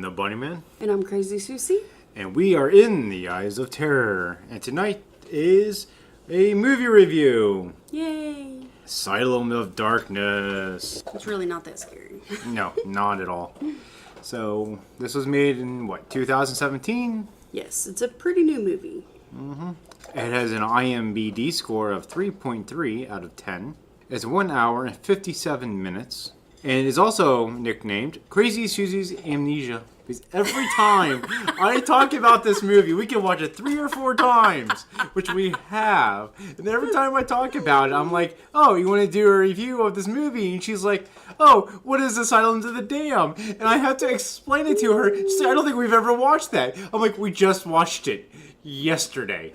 I'm the Bunnyman. And I'm Crazy Susie. And we are in the Eyes of Terror. And tonight is a movie review. Yay! Asylum of Darkness. It's really not that scary. No, not at all. So, this was made in, 2017? Yes, it's a pretty new movie. It has an IMDb score of 3.3 out of 10. It's 1 hour and 57 minutes. And is also nicknamed Crazy Susie's Amnesia. Because every time I talk about this movie, we can watch it 3 or 4 times, which we have. And every time I talk about it, I'm like, oh, you want to do a review of this movie? And she's like, oh, what is Asylum of the Damned? And I have to explain it to her. She's like, I don't think we've ever watched that. I'm like, we just watched it yesterday.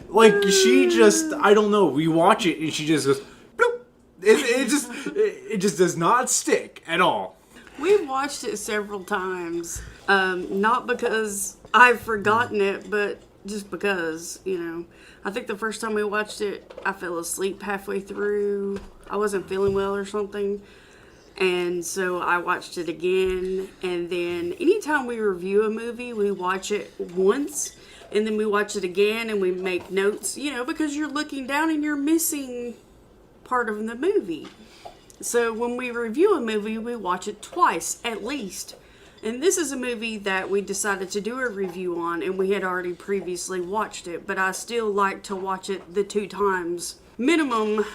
Like, she just, I don't know, we watch it and she just goes, bloop. It just does not stick at all. We've watched it several times. Not because I've forgotten it, but just because, I think the first time we watched it, I fell asleep halfway through. I wasn't feeling well or something. And so I watched it again. And then anytime we review a movie, we watch it once. And then we watch it again and we make notes, because you're looking down and you're missing part of the movie. So when we review a movie, we watch it twice, at least. And this is a movie that we decided to do a review on, and we had already previously watched it. But I still like to watch it the 2 times minimum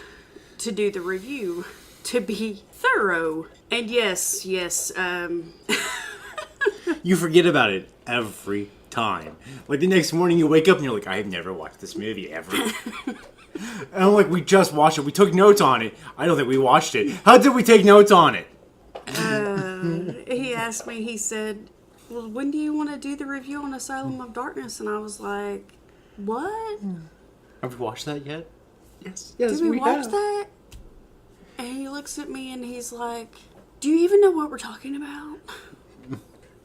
to do the review, to be thorough. And yes. You forget about it every time. Like the next morning you wake up and you're like, I've never watched this movie ever. And I'm like, we just watched it. We took notes on it. I don't think we watched it. How did we take notes on it? He asked me, he said, well, when do you want to do the review on Asylum of Darkness? And I was like, what? Have we watched that yet? Yes, Did we watch that? And he looks at me and he's like, do you even know what we're talking about?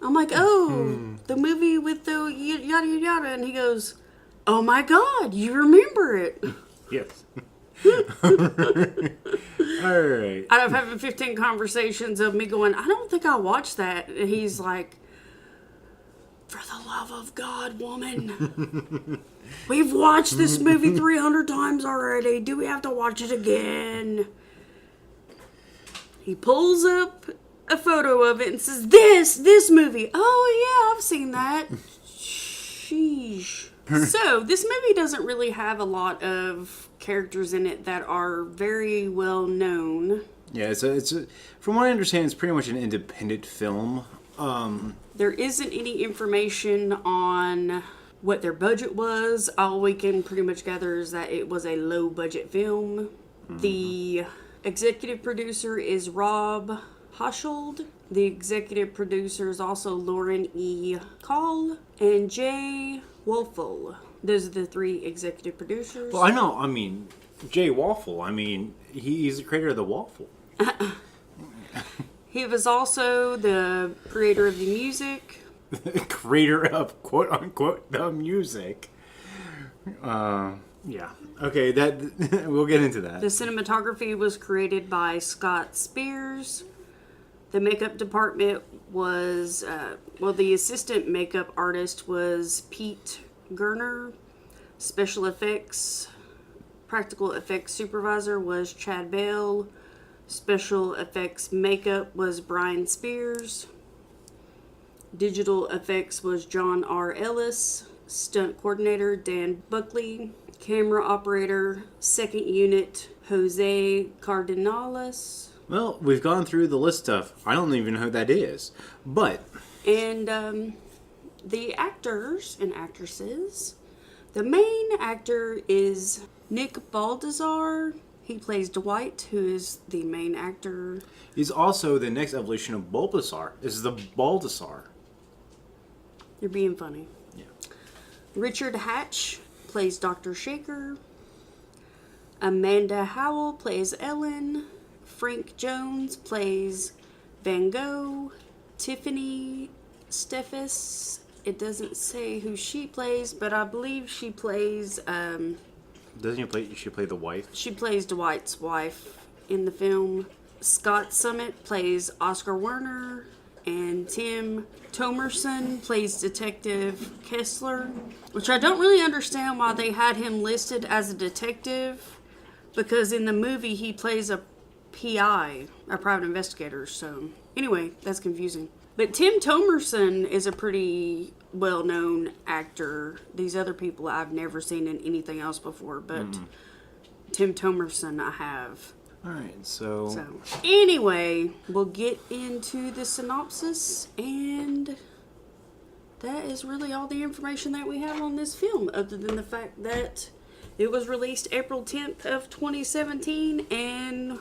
I'm like, the movie with the yada yada yada. And he goes, oh my God, you remember it. Yes. Alright. Out of having 15 conversations of me going, I don't think I watched that. And he's like, for the love of God, woman. We've watched this movie 300 times already. Do we have to watch it again? He pulls up a photo of it and says, this movie. Oh, yeah, I've seen that. Sheesh. So, this movie doesn't really have a lot of characters in it that are very well known. Yeah, it's from what I understand, it's pretty much an independent film. There isn't any information on what their budget was. All we can pretty much gather is that it was a low-budget film. Mm-hmm. The executive producer is Rob Hoshold. The executive producer is also Lauren E. Call and Jay Wolfel. Those are the 3 executive producers. Well, I know. I mean, Jay Waffle. I mean, he's the creator of the waffle. He was also the creator of the music. Creator of quote unquote the music. Yeah. Okay. That we'll get into that. The cinematography was created by Scott Spears. The makeup department was, the assistant makeup artist was Pete Gerner. Special effects, practical effects supervisor was Chad Bell. Special effects makeup was Brian Spears. Digital effects was John R. Ellis. Stunt coordinator Dan Buckley. Camera operator, second unit, Jose Cardenales. Well, we've gone through the list of, I don't even know who that is, but... And the actors and actresses, the main actor is Nick Baldessar. He plays Dwight, who is the main actor. He's also the next evolution of Bulbasaur. This is the Baldessar. You're being funny. Yeah. Richard Hatch plays Dr. Shaker. Amanda Howell plays Ellen. Frank Jones plays Van Gogh. Tiffany Steffes, it doesn't say who she plays, but I believe she plays... Doesn't she play the wife? She plays Dwight's wife in the film. Scott Summit plays Oscar Werner. and Tim Tomerson plays Detective Kessler, which I don't really understand why they had him listed as a detective, because in the movie he plays a PI, a private investigator. So anyway, that's confusing. But Tim Tomerson is a pretty well-known actor. These other people I've never seen in anything else before, but Tim Tomerson I have. Alright, so Anyway, we'll get into the synopsis, and that is really all the information that we have on this film, other than the fact that it was released April 10th of 2017, and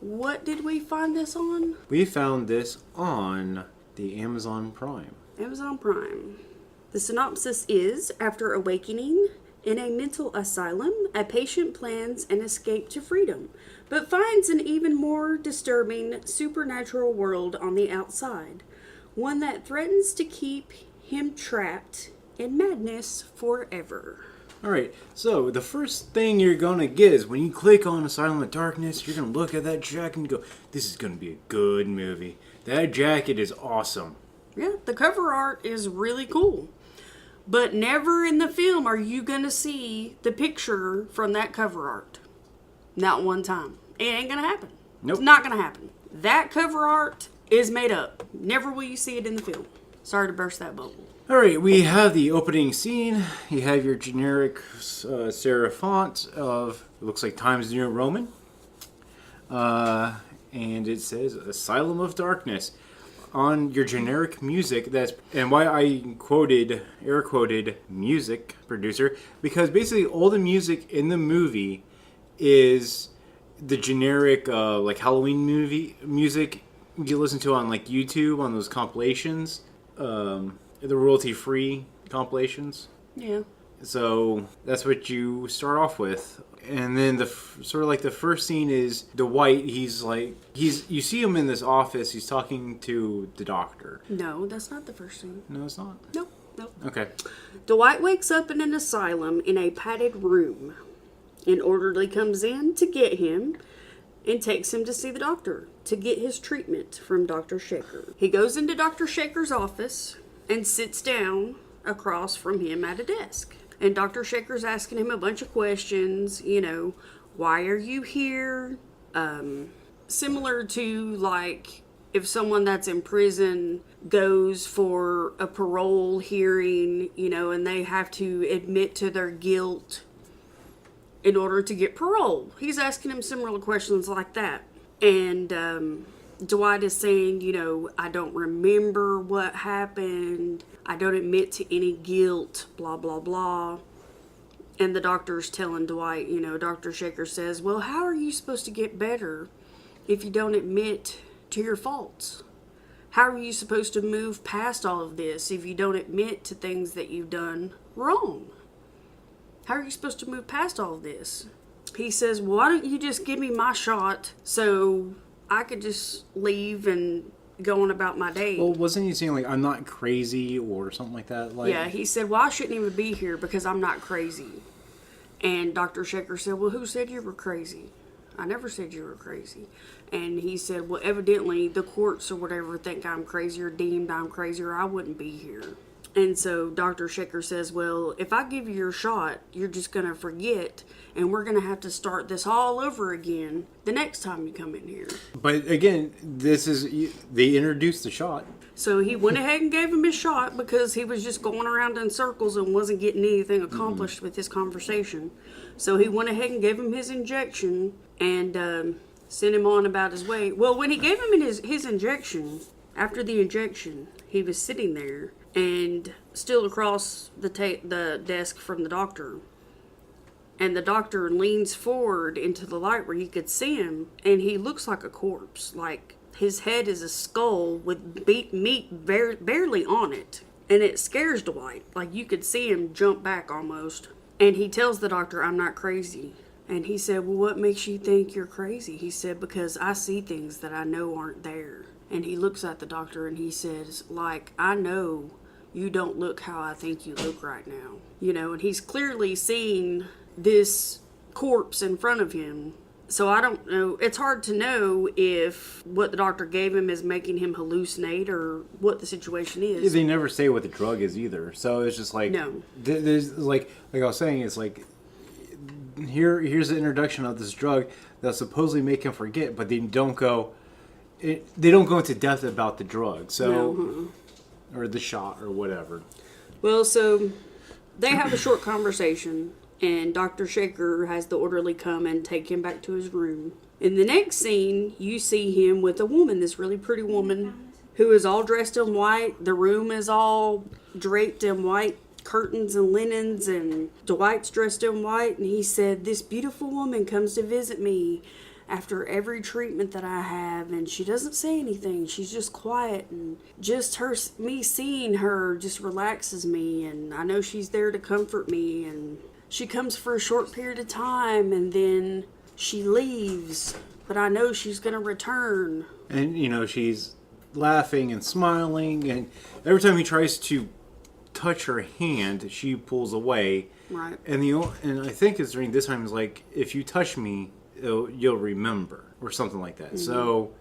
what did we find this on? we found this on the Amazon Prime. Amazon Prime. The synopsis is, after awakening in a mental asylum, a patient plans an escape to freedom, but finds an even more disturbing supernatural world on the outside, one that threatens to keep him trapped in madness forever. Alright, so the first thing you're gonna get is when you click on Asylum of Darkness, you're gonna look at that jacket and go, this is gonna be a good movie. That jacket is awesome. Yeah, the cover art is really cool. But never in the film are you going to see the picture from that cover art. Not one time. It ain't going to happen. Nope. It's not going to happen. That cover art is made up. Never will you see it in the film. Sorry to burst that bubble. Alright, we have the opening scene. You have your generic serif font of, it looks like Times New Roman. And it says Asylum of Darkness. On your generic music, and why I air quoted music producer, because basically all the music in the movie is the generic like Halloween movie music you listen to on like YouTube on those compilations, the royalty free compilations. Yeah. So that's what you start off with. And then sort of like the first scene is Dwight. You see him in this office. He's talking to the doctor. No, that's not the first scene. No, it's not. Nope. Nope. Okay. Dwight wakes up in an asylum in a padded room. An orderly comes in to get him and takes him to see the doctor to get his treatment from Dr. Shaker. He goes into Dr. Shaker's office and sits down across from him at a desk. And Dr. Shaker's asking him a bunch of questions, why are you here? Similar to like if someone that's in prison goes for a parole hearing, and they have to admit to their guilt in order to get parole. He's asking him similar questions like that. And Dwight is saying, I don't remember what happened. I don't admit to any guilt, blah, blah, blah. And the doctor's telling Dwight, Dr. Shaker says, well, how are you supposed to get better if you don't admit to your faults? How are you supposed to move past all of this if you don't admit to things that you've done wrong? How are you supposed to move past all of this? He says, well, why don't you just give me my shot so I could just leave and go on about my day. Well, wasn't he saying like I'm not crazy or something like that? Yeah, he said, well, I shouldn't even be here because I'm not crazy. And Dr. Shaker said, well, who said you were crazy? I never said you were crazy. And he said, well, evidently the courts or whatever think I'm crazy or deemed I'm crazy or I wouldn't be here. And so Dr. Shaker says, well, if I give you your shot, you're just going to forget, and we're going to have to start this all over again the next time you come in here. But again, they introduced the shot. So he went ahead and gave him his shot because he was just going around in circles and wasn't getting anything accomplished with his conversation. So he went ahead and gave him his injection and sent him on about his way. Well, when he gave him his injection, after the injection, he was sitting there and still across the desk from the doctor. And the doctor leans forward into the light where you could see him, and he looks like a corpse. Like, his head is a skull with meat barely on it. And it scares Dwight. Like, you could see him jump back almost. And he tells the doctor, I'm not crazy. And he said, well, what makes you think you're crazy? He said, because I see things that I know aren't there. And he looks at the doctor and he says, like, I know you don't look how I think you look right now. And he's clearly seeing this corpse in front of him So I don't know. It's hard to know if what the doctor gave him is making him hallucinate or what the situation is. They never say what the drug is either. So it's just like, No. There's like I was saying, it's like, here's the introduction of this drug that supposedly make him forget, but they don't go into depth about the drug. So, or the shot or whatever. Well, so they have a short conversation, and Dr. Shaker has the orderly come and take him back to his room. In the next scene, you see him with a woman, this really pretty woman, who is all dressed in white. The room is all draped in white curtains and linens, and Dwight's dressed in white, and he said, "This beautiful woman comes to visit me after every treatment that I have, and she doesn't say anything. She's just quiet, and just me seeing her just relaxes me, and I know she's there to comfort me, and she comes for a short period of time, and then she leaves, but I know she's going to return." And, she's laughing and smiling, and every time he tries to touch her hand, she pulls away. Right. And I think it's during this time is like, if you touch me, you'll remember, or something like that. Mm-hmm. So,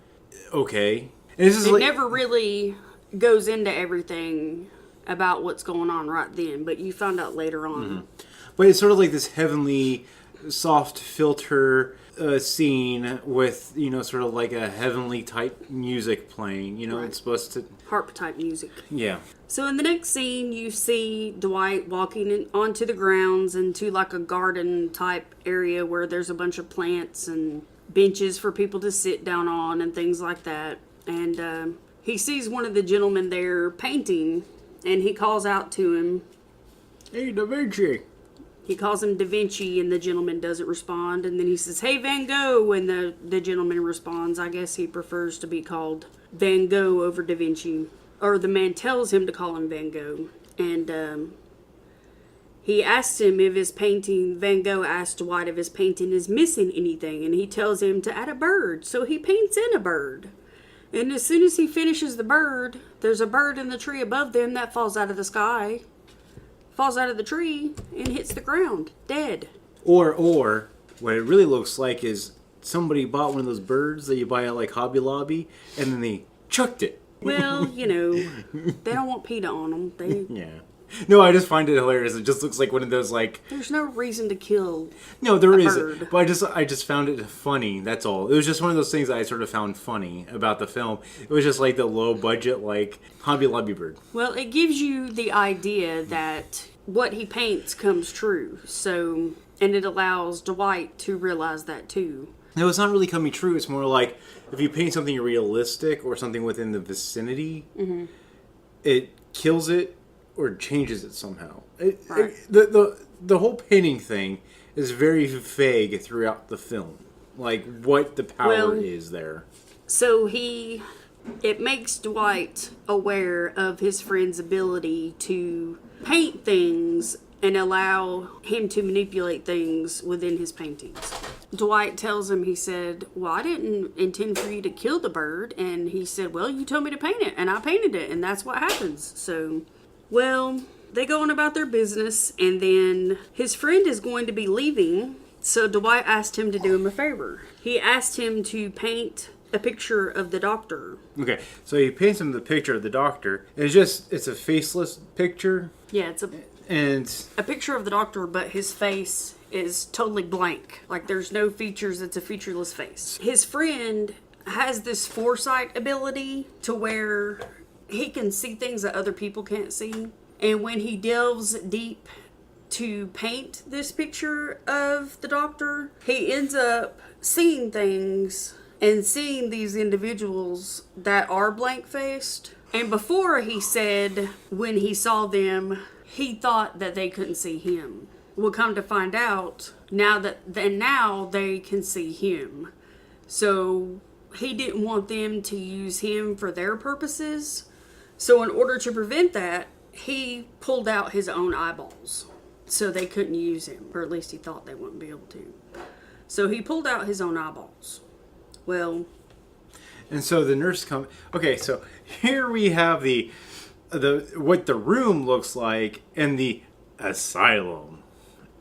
okay. And this is it never really goes into everything about what's going on right then, but you find out later on. Mm-hmm. But it's sort of like this heavenly, soft filter scene with, sort of like a heavenly type music playing. Right. It's supposed to... harp type music. Yeah. So in the next scene, you see Dwight walking onto the grounds into like a garden type area where there's a bunch of plants and benches for people to sit down on and things like that. And he sees one of the gentlemen there painting, and he calls out to him, "Hey, Da Vinci." He calls him Da Vinci, and the gentleman doesn't respond. And then he says, "Hey, Van Gogh," and the gentleman responds. I guess he prefers to be called Van Gogh over Da Vinci. Or the man tells him to call him Van Gogh. And he asks him if his painting, Van Gogh asked Dwight if his painting is missing anything. And he tells him to add a bird. So he paints in a bird. And as soon as he finishes the bird, there's a bird in the tree above them that falls out of the sky. Falls out of the tree and hits the ground, dead. Or what it really looks like is somebody bought one of those birds that you buy at like Hobby Lobby, and then they chucked it. Well, they don't want PETA on them. Yeah. No, I just find it hilarious. It just looks like one of those like... There's no reason to kill No, there a isn't. bird. But I just found it funny, that's all. It was just one of those things that I sort of found funny about the film. It was just like the low budget, like, Hobby Lobby bird. Well, it gives you the idea that what he paints comes true. So, and it allows Dwight to realize that too. No, it's not really coming true. It's more like if you paint something realistic or something within the vicinity, it kills it or changes it somehow. Right. The whole painting thing is very vague throughout the film. Like, what the power is there. So it makes Dwight aware of his friend's ability to paint things and allow him to manipulate things within his paintings. Dwight tells him, he said, "Well, I didn't intend for you to kill the bird." And he said, "Well, you told me to paint it, and I painted it, and that's what happens." So, well, they go on about their business, and then his friend is going to be leaving, so Dwight asked him to do him a favor. He asked him to paint a picture of the doctor. Okay, so he paints him the picture of the doctor. It's a faceless picture. Yeah, it's a picture of the doctor, but his face is totally blank. Like, there's no features. It's a featureless face. His friend has this foresight ability to where he can see things that other people can't see. And when he delves deep to paint this picture of the doctor, he ends up seeing things and seeing these individuals that are blank-faced. And before, he said when he saw them, he thought that they couldn't see him. We'll come to find out now they can see him. So he didn't want them to use him for their purposes. So in order to prevent that, he pulled out his own eyeballs so they couldn't use him, or at least he thought they wouldn't be able to. So he pulled out his own eyeballs. Well, and so the nurse comes. Okay, so here we have the what the room looks like in the asylum,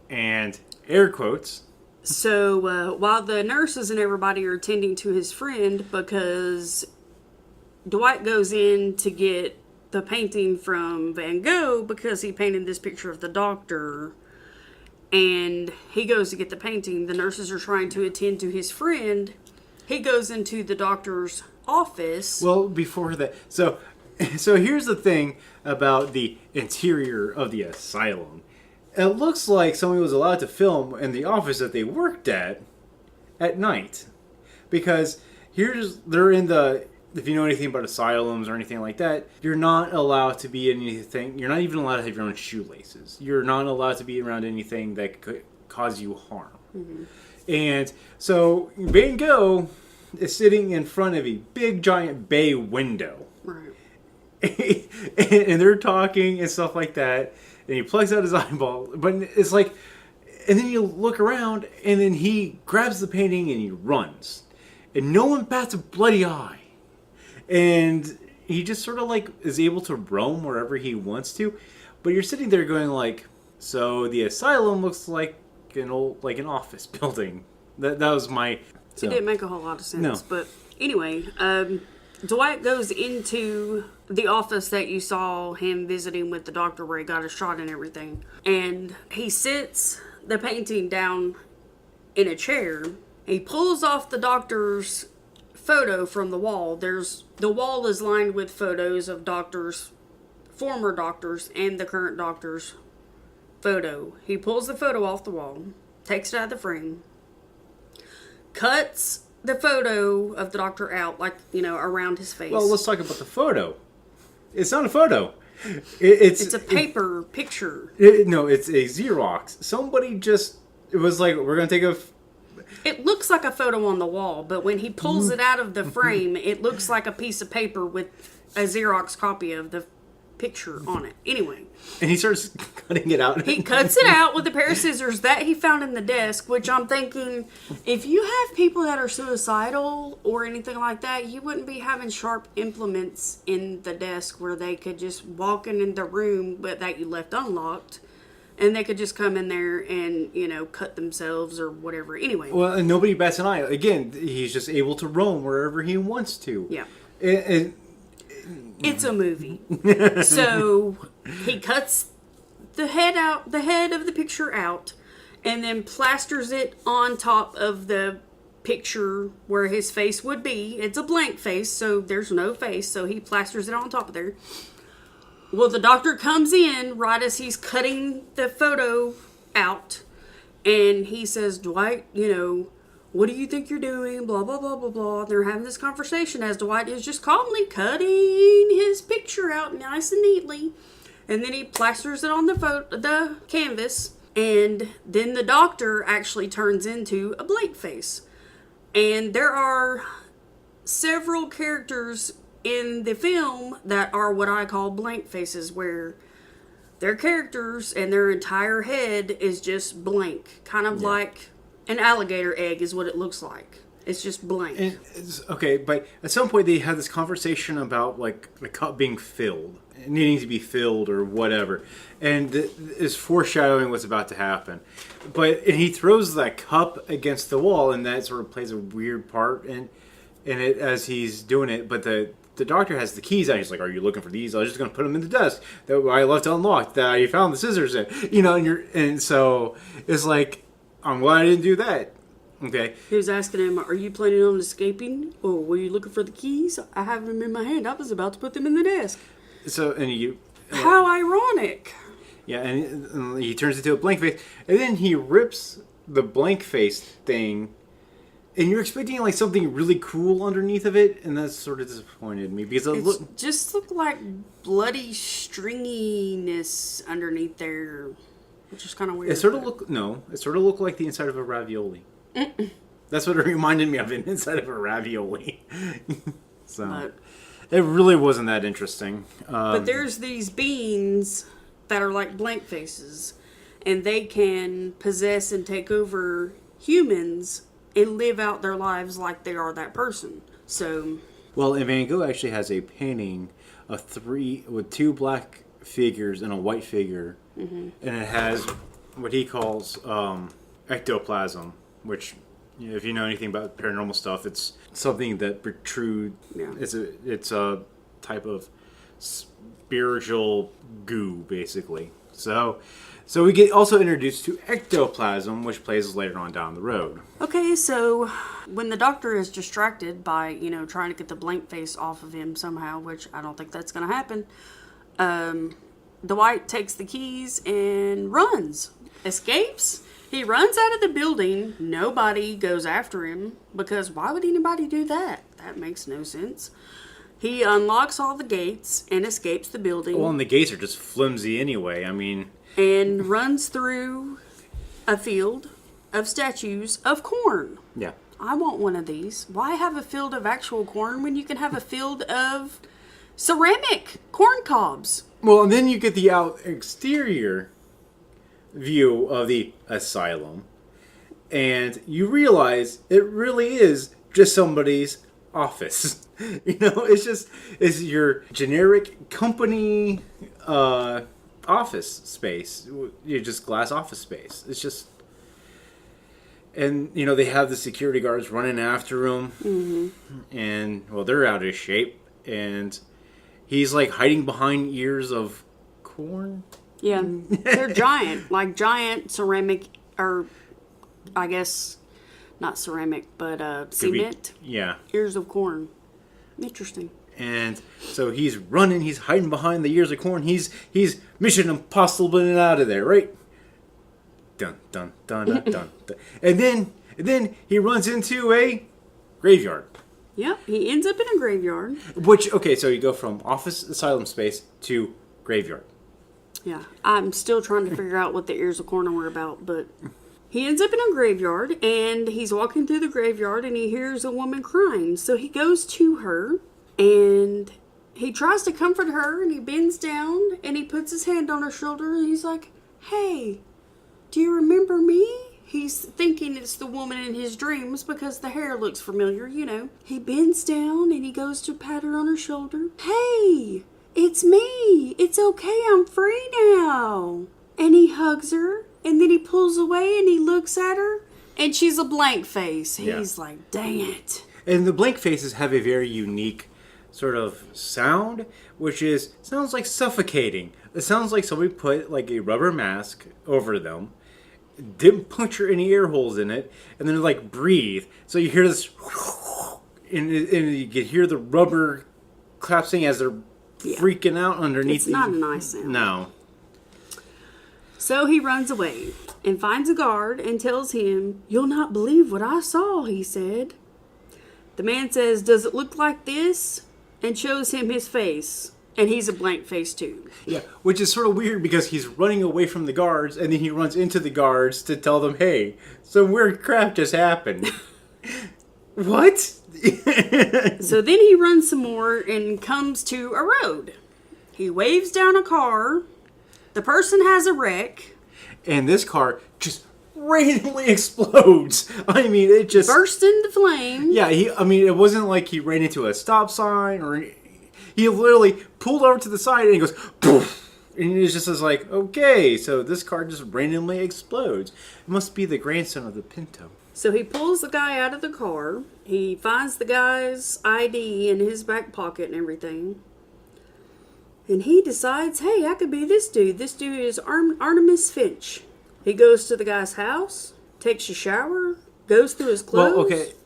and air quotes. So while the nurses and everybody are tending to his friend, because Dwight goes in to get the painting from Van Gogh because he painted this picture of the doctor, and he goes to get the painting. The nurses are trying to attend to his friend. He goes into the doctor's office. Well, before that, so here's the thing about the interior of the asylum. It looks like someone was allowed to film in the office that they worked at night, because they're in the. If you know anything about asylums or anything like that, you're not allowed to be in anything. You're not even allowed to have your own shoelaces. You're not allowed to be around anything that could cause you harm. Mm-hmm. And so Van Gogh is sitting in front of a big giant bay window. Right. And they're talking and stuff like that. And he plugs out his eyeball. But it's like, and then you look around, and then he grabs the painting and he runs. And no one bats a bloody eye. And he just sort of like is able to roam wherever he wants to. But you're sitting there going like, so the asylum looks like an office building. That was my... So. It didn't make a whole lot of sense. No. But anyway, Dwight goes into the office that you saw him visiting with the doctor where he got a shot and everything. And he sits the painting down in a chair. He pulls off the doctor's photo from the wall. The wall is lined with photos of doctors, former doctors, and the current doctor's photo. He pulls the photo off the wall, takes it out of the frame, cuts the photo of the doctor out, like, around his face. Well, let's talk about the photo. It's not a photo. It's a paper picture. No, it's a Xerox. It was like, we're going to take a... It looks like a photo on the wall, but when he pulls it out of the frame, it looks like a piece of paper with a Xerox copy of the picture on it. Anyway. And he starts cutting it out. He cuts it out with a pair of scissors that he found in the desk, which I'm thinking, if you have people that are suicidal or anything like that, you wouldn't be having sharp implements in the desk where they could just walk in the room but that you left unlocked. And they could just come in there and, cut themselves or whatever. Anyway. Well, and nobody bats an eye. Again, he's just able to roam wherever he wants to. Yeah. It's a movie. So he cuts the head of the picture out, and then plasters it on top of the picture where his face would be. It's a blank face, so there's no face. So he plasters it on top of there. Well, the doctor comes in right as he's cutting the photo out, and he says, Dwight, what do you think you're doing? Blah, blah, blah, blah, blah. They're having this conversation as Dwight is just calmly cutting his picture out nice and neatly. And then he plasters it on the canvas, and then the doctor actually turns into a blank face. And there are several characters in the film that are what I call blank faces, where their characters and their entire head is just blank. Kind of like an alligator egg is what it looks like. It's just blank. Okay, but at some point they had this conversation about like the cup being filled, needing to be filled or whatever, and is foreshadowing what's about to happen. And he throws that cup against the wall, and that sort of plays a weird part in it as he's doing it. But the doctor has the keys out. He's like, "Are you looking for these? I was just going to put them in the desk that I left unlocked. That I found the scissors in." And so it's like, I'm glad I didn't do that. Okay. He was asking him, "Are you planning on escaping? Or were you looking for the keys? I have them in my hand. I was about to put them in the desk." So, How ironic. Yeah, and he turns into a blank face, and then he rips the blank face thing, and you're expecting like something really cool underneath of it, and that sort of disappointed me because it just looked like bloody stringiness underneath there, which is kind of weird. It sort of looked like the inside of a ravioli. Mm-mm. That's what it reminded me of, an inside of a ravioli. It really wasn't that interesting. But there's these beings that are like blank faces, and they can possess and take over humans and live out their lives like they are that person. So, well, and Van Gogh actually has a painting of two black figures and a white figure, and it has what he calls ectoplasm, which, if you know anything about paranormal stuff, it's something that protrudes. Yeah. It's a type of spiritual goo, basically. So we get also introduced to ectoplasm, which plays later on down the road. Okay, so when the doctor is distracted by, trying to get the blank face off of him somehow, which I don't think that's going to happen, Dwight takes the keys and runs. Escapes. He runs out of the building. Nobody goes after him, because why would anybody do that? That makes no sense. He unlocks all the gates and escapes the building. Well, and the gates are just flimsy anyway. I mean... And runs through a field of statues of corn. Yeah. I want one of these. Why have a field of actual corn when you can have a field of ceramic corn cobs? Well, and then you get the exterior view of the asylum, and you realize it really is just somebody's office. It's your generic company office space. You're just glass office space. It's just, and they have the security guards running after him, and well, they're out of shape, and he's like hiding behind ears of corn. Yeah, they're giant, like giant ceramic, or I guess not ceramic, but cement. Yeah. Ears of corn. Interesting. And so he's running, he's hiding behind the ears of corn. He's Mission Impossible and out of there, right? Dun dun dun dun dun. Dun. And then he runs into a graveyard. Yep, he ends up in a graveyard. Which, okay, so you go from office asylum space to graveyard. Yeah, I'm still trying to figure out what the ears of corn were about, but he ends up in a graveyard, and he's walking through the graveyard, and he hears a woman crying. So he goes to her, and he tries to comfort her, and he bends down, and he puts his hand on her shoulder, and he's like, "Hey, do you remember me?" He's thinking it's the woman in his dreams because the hair looks familiar, He bends down, and he goes to pat her on her shoulder. "Hey, it's me. It's okay. I'm free now." And he hugs her, and then he pulls away, and he looks at her, and she's a blank face. He's like, dang it. And the blank faces have a very unique sort of sound, which sounds like suffocating. It sounds like somebody put like a rubber mask over them, didn't puncture any air holes in it, and then like breathe. So you hear this, and you can hear the rubber collapsing as they're freaking out underneath. It's not a nice sound. No. So he runs away and finds a guard and tells him, "You'll not believe what I saw," he said. The man says, "Does it look like this?" and shows him his face. And he's a blank face too. Yeah, which is sort of weird because he's running away from the guards, and then he runs into the guards to tell them, "Hey, some weird crap just happened." What? So then he runs some more and comes to a road. He waves down a car. The person has a wreck. And this car just randomly explodes. I mean, it just burst into flame. Yeah, it wasn't like he ran into a stop sign or he literally pulled over to the side and he goes poof, and it just is like, okay, so this car just randomly explodes. It must be the grandson of the Pinto. So he pulls the guy out of the car. He finds the guy's ID in his back pocket and everything. And he decides, hey, I could be this dude. This dude is Artemis Finch. He goes to the guy's house, takes a shower, goes through his clothes.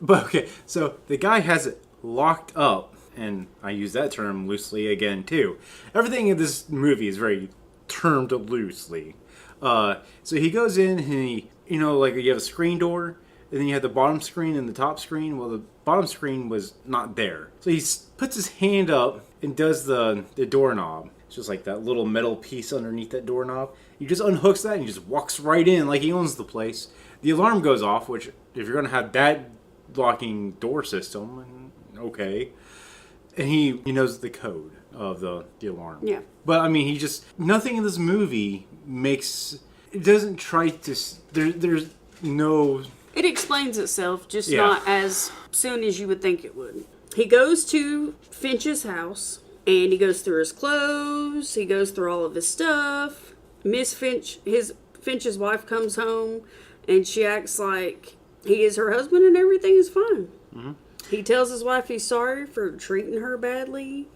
Well, okay, so the guy has it locked up, and I use that term loosely again, too. Everything in this movie is very termed loosely. So he goes in, and he, like you have a screen door, and then you have the bottom screen and the top screen. Well, the bottom screen was not there. So he puts his hand up and does the doorknob. It's just like that little metal piece underneath that doorknob. He just unhooks that and he just walks right in like he owns the place. The alarm goes off, which if you're going to have that locking door system, okay. And he knows the code of the alarm. Yeah. But, nothing in this movie it doesn't try to, there's no... It explains itself, just not as soon as you would think it would. He goes to Finch's house, and he goes through his clothes, he goes through all of his stuff. Miss Finch, Finch's wife comes home, and she acts like He is her husband and everything is fine. He tells his wife he's sorry for treating her badly,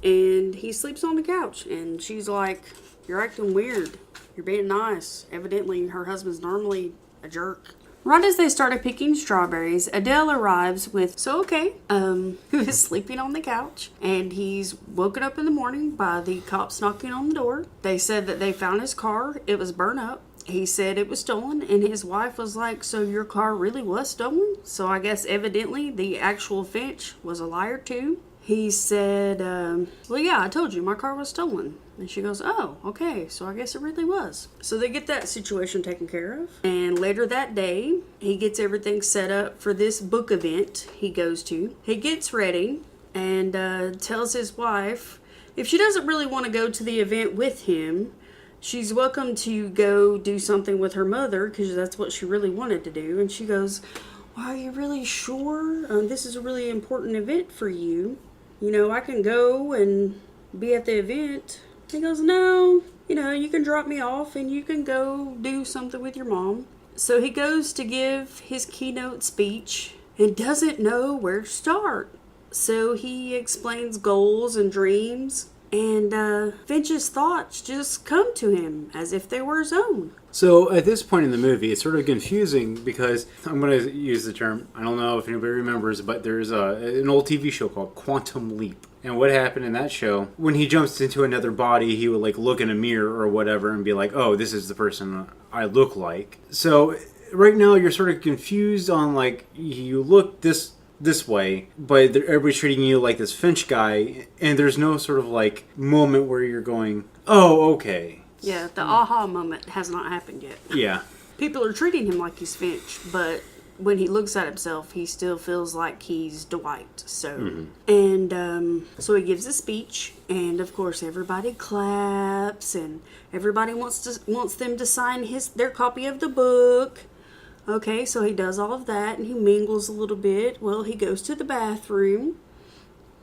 and he sleeps on the couch. And she's like, "You're acting weird. You're being nice." Evidently, her husband's normally a jerk. Right as they started picking strawberries, Adele arrives with who is sleeping on the couch, and he's woken up in the morning by the cops knocking on the door. They said that they found his car. It was burnt up. He said it was stolen, and his wife was like, "So your car really was stolen?" So I guess evidently the actual Finch was a liar too. He said, "Well, yeah, I told you my car was stolen." And she goes, "Oh, okay, so I guess it really was." So they get that situation taken care of. And later that day, he gets everything set up for this book event he goes to. He gets ready and tells his wife if she doesn't really want to go to the event with him, she's welcome to go do something with her mother because that's what she really wanted to do. And she goes, "Well, are you really sure? This is a really important event for you. You know, I can go and be at the event." He goes, "No, you can drop me off and you can go do something with your mom." So he goes to give his keynote speech and doesn't know where to start. So he explains goals and dreams, and Finch's thoughts just come to him as if they were his own. So at this point in the movie, it's sort of confusing because I'm going to use the term, I don't know if anybody remembers, but there's an old TV show called Quantum Leap. And what happened in that show, when he jumps into another body, he would like look in a mirror or whatever and be like, "Oh, this is the person I look like." So right now you're sort of confused on like, you look this way, but everybody's treating you like this Finch guy, and there's no sort of like moment where you're going, "Oh, okay." Yeah, the aha moment has not happened yet. Yeah. People are treating him like he's Finch, but when he looks at himself, he still feels like he's Dwight. So, so he gives a speech, and of course everybody claps, and everybody wants them to sign their copy of the book. Okay, so he does all of that, and he mingles a little bit. Well, he goes to the bathroom.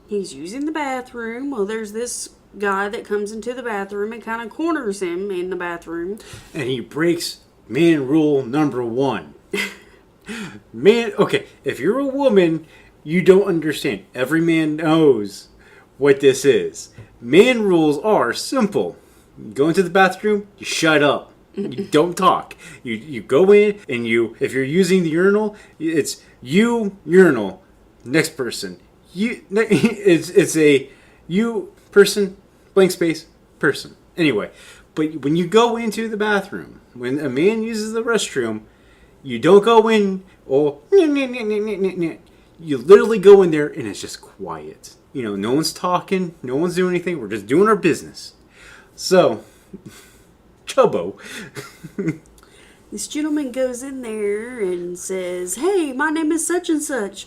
He's using the bathroom. Well, there's this guy that comes into the bathroom and kind of corners him in the bathroom. And he breaks man rule number 1. Man, okay, if you're a woman, you don't understand. Every man knows what this is. Man rules are simple. You go into the bathroom, you shut up. You don't talk. You go in and if you're using the urinal, it's you urinal, next person. It's a you person, blank space, person. Anyway, but when you go into the bathroom, when a man uses the restroom, you don't go in or you literally go in there and it's just quiet. No one's talking, no one's doing anything. We're just doing our business. So, Chubbo. This gentleman goes in there and says, "Hey, my name is such and such.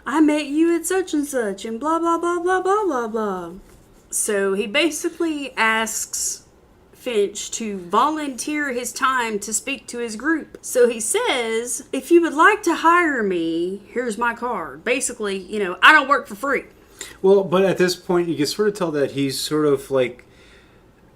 I met you at such and such," and blah, blah, blah, blah, blah, blah, blah. So he basically asks Finch to volunteer his time to speak to his group. So he says, "If you would like to hire me, here's my card." Basically, I don't work for free. Well, but at this point, you can sort of tell that he's sort of like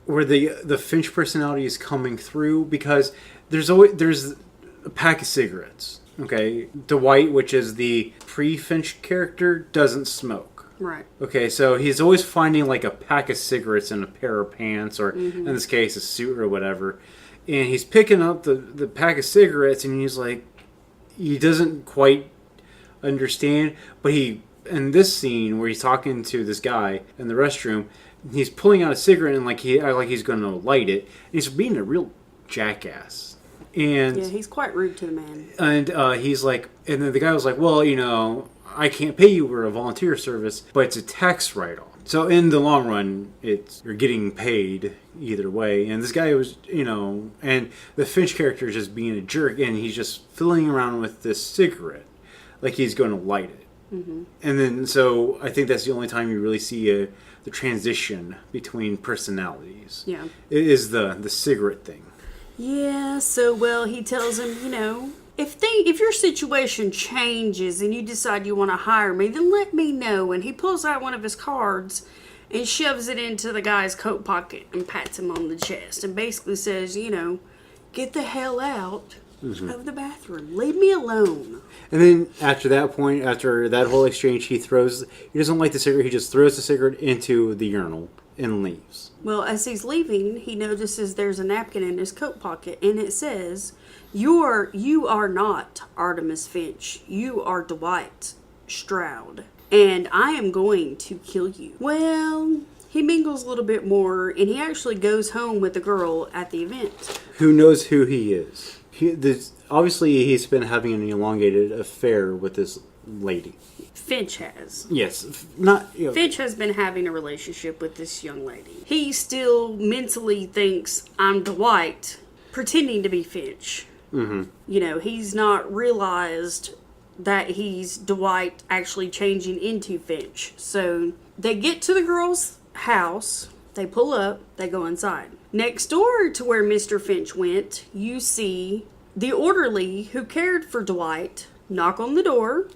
where the Finch personality is coming through, because there's a pack of cigarettes. Okay, Dwight, which is the pre-Finch character, doesn't smoke. Right. Okay, so he's always finding like a pack of cigarettes in a pair of pants, or in this case, a suit or whatever. And he's picking up the pack of cigarettes, and he's like, he doesn't quite understand. But in this scene where he's talking to this guy in the restroom, he's pulling out a cigarette and like he's going to light it. And he's being a real jackass. And yeah, he's quite rude to the man. And he's like, and then the guy was like, "Well, I can't pay you for a volunteer service, but it's a tax write-off." So in the long run, you're getting paid either way. And this guy was, and the Finch character is just being a jerk, and he's just fiddling around with this cigarette like he's going to light it. And then, so I think that's the only time you really see the transition between personalities. Yeah, it is the cigarette thing. Yeah. So he tells him, if your situation changes and you decide you want to hire me, then let me know. And he pulls out one of his cards and shoves it into the guy's coat pocket and pats him on the chest and basically says, get the hell out of the bathroom. Leave me alone. And then after that point, after that whole exchange, he doesn't light the cigarette, he just throws the cigarette into the urinal and leaves. Well, as he's leaving, he notices there's a napkin in his coat pocket, and it says, You are not Artemis Finch. You are Dwight Stroud, and I am going to kill you. Well, he mingles a little bit more, and he actually goes home with the girl at the event. Who knows who he is? Obviously, he's been having an elongated affair with this lady. Finch has. Yes, Finch has been having a relationship with this young lady. He still mentally thinks, I'm Dwight, pretending to be Finch. Mm-hmm. He's not realized that he's Dwight actually changing into Finch. So they get to the girl's house, they pull up, they go inside. Next door to where Mr. Finch went, you see the orderly who cared for Dwight knock on the door.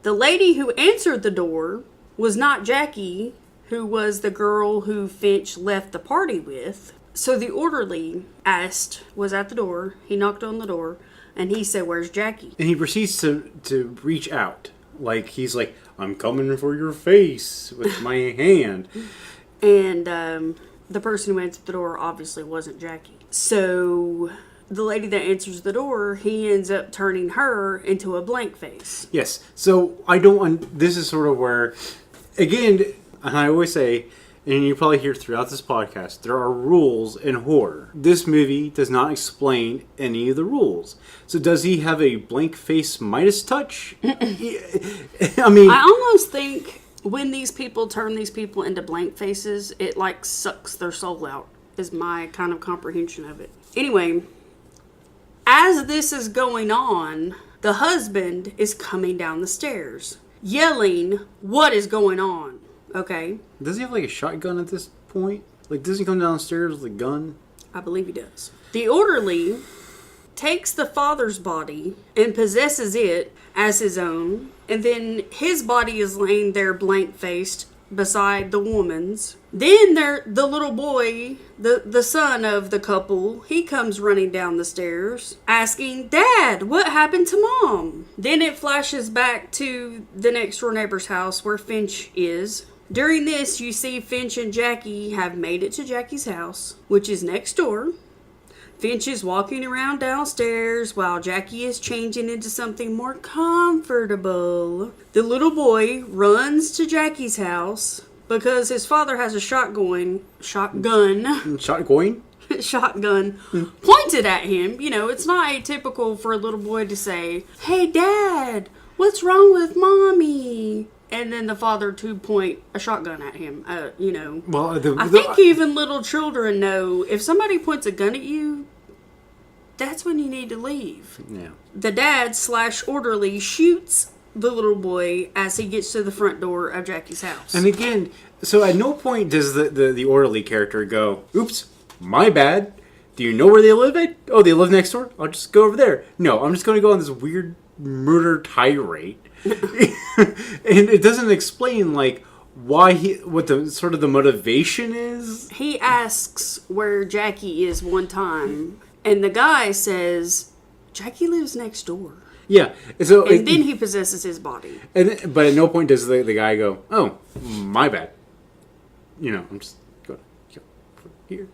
The lady who answered the door was not Jackie, who was the girl who Finch left the party with. So the orderly was at the door, he knocked on the door, and he said, Where's Jackie? And he proceeds to reach out. He's like, I'm coming for your face with my hand. And the person who answered the door obviously wasn't Jackie. So the lady that answers the door, he ends up turning her into a blank face. Yes. So this is sort of where, again, and I always say, and you probably hear throughout this podcast, there are rules in horror. This movie does not explain any of the rules. So does he have a blank face Midas touch? I mean, I almost think when these people turn these people into blank faces, it sucks their soul out, is my kind of comprehension of it. Anyway, as this is going on, the husband is coming down the stairs, yelling, What is going on? Okay. Does he have a shotgun at this point? Does he come downstairs with a gun? I believe he does. The orderly takes the father's body and possesses it as his own, and then his body is laying there blank-faced beside the woman's. Then the little boy, the son of the couple, he comes running down the stairs asking, Dad, what happened to Mom? Then it flashes back to the next door neighbor's house where Finch is. During this, you see Finch and Jackie have made it to Jackie's house, which is next door. Finch is walking around downstairs while Jackie is changing into something more comfortable. The little boy runs to Jackie's house because his father has a shotgun pointed at him. It's not atypical for a little boy to say, Hey, Dad, what's wrong with Mommy? And then the father to point a shotgun at him. Well, I think even little children know if somebody points a gun at you, that's when you need to leave. Yeah. The dad / orderly shoots the little boy as he gets to the front door of Jackie's house. And again, so at no point does the orderly character go, Oops, my bad. Do you know where they live at? Oh, they live next door? I'll just go over there. No, I'm just going to go on this weird murder tirade. And it doesn't explain why what the sort of the motivation is. He asks where Jackie is one time, and the guy says Jackie lives next door. Yeah, so and then he possesses his body. But at no point does the guy go, "Oh, my bad." I'm just going to here.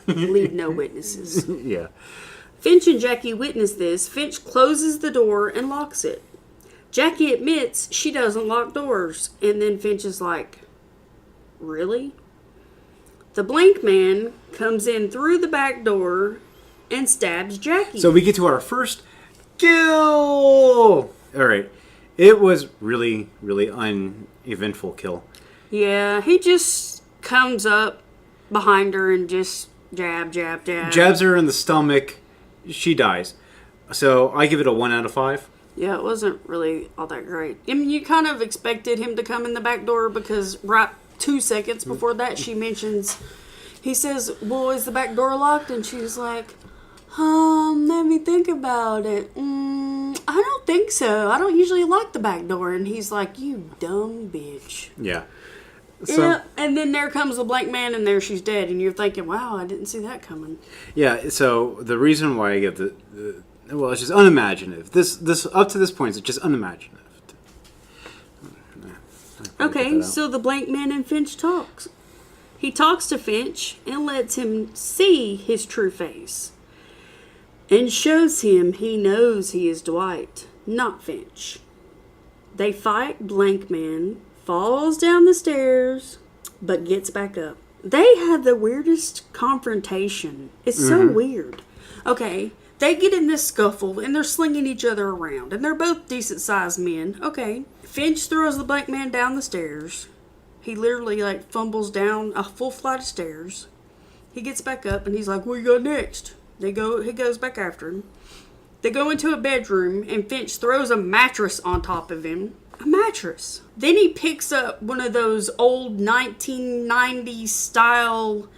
Leave no witnesses. Yeah. Finch and Jackie witness this. Finch closes the door and locks it. Jackie admits she doesn't lock doors, and then Finch is like, Really? The blank man comes in through the back door and stabs Jackie. So we get to our first kill! Alright. It was really, really uneventful kill. Yeah, he just comes up behind her and just jab. Jabs her in the stomach. She dies. So I give it a 1 out of 5. Yeah, it wasn't really all that great. I mean, you kind of expected him to come in the back door because right 2 seconds before that he says, Well, is the back door locked? And she's like, let me think about it. I don't think so. I don't usually lock the back door. And he's like, You dumb bitch. Yeah. So, Yeah, and then there comes the blank man, and there she's dead, and you're thinking, "Wow, I didn't see that coming." yeah. So the reason why I get well, it's just unimaginative. This up to this point, it's just unimaginative. Okay, so the blank man and Finch talks. He talks to Finch and lets him see his true face, and shows him he knows he is Dwight, not Finch. They fight. Blank man falls down the stairs, but gets back up. They have the weirdest confrontation. It's so weird. Okay, they get in this scuffle, and they're slinging each other around, and they're both decent-sized men. Okay, Finch throws the blank man down the stairs. He literally, like, fumbles down a full flight of stairs. He gets back up, and he's like, "What you got next?" He goes back after him. They go into a bedroom, and Finch throws a mattress on top of him. A mattress. Then he picks up one of those old 1990s style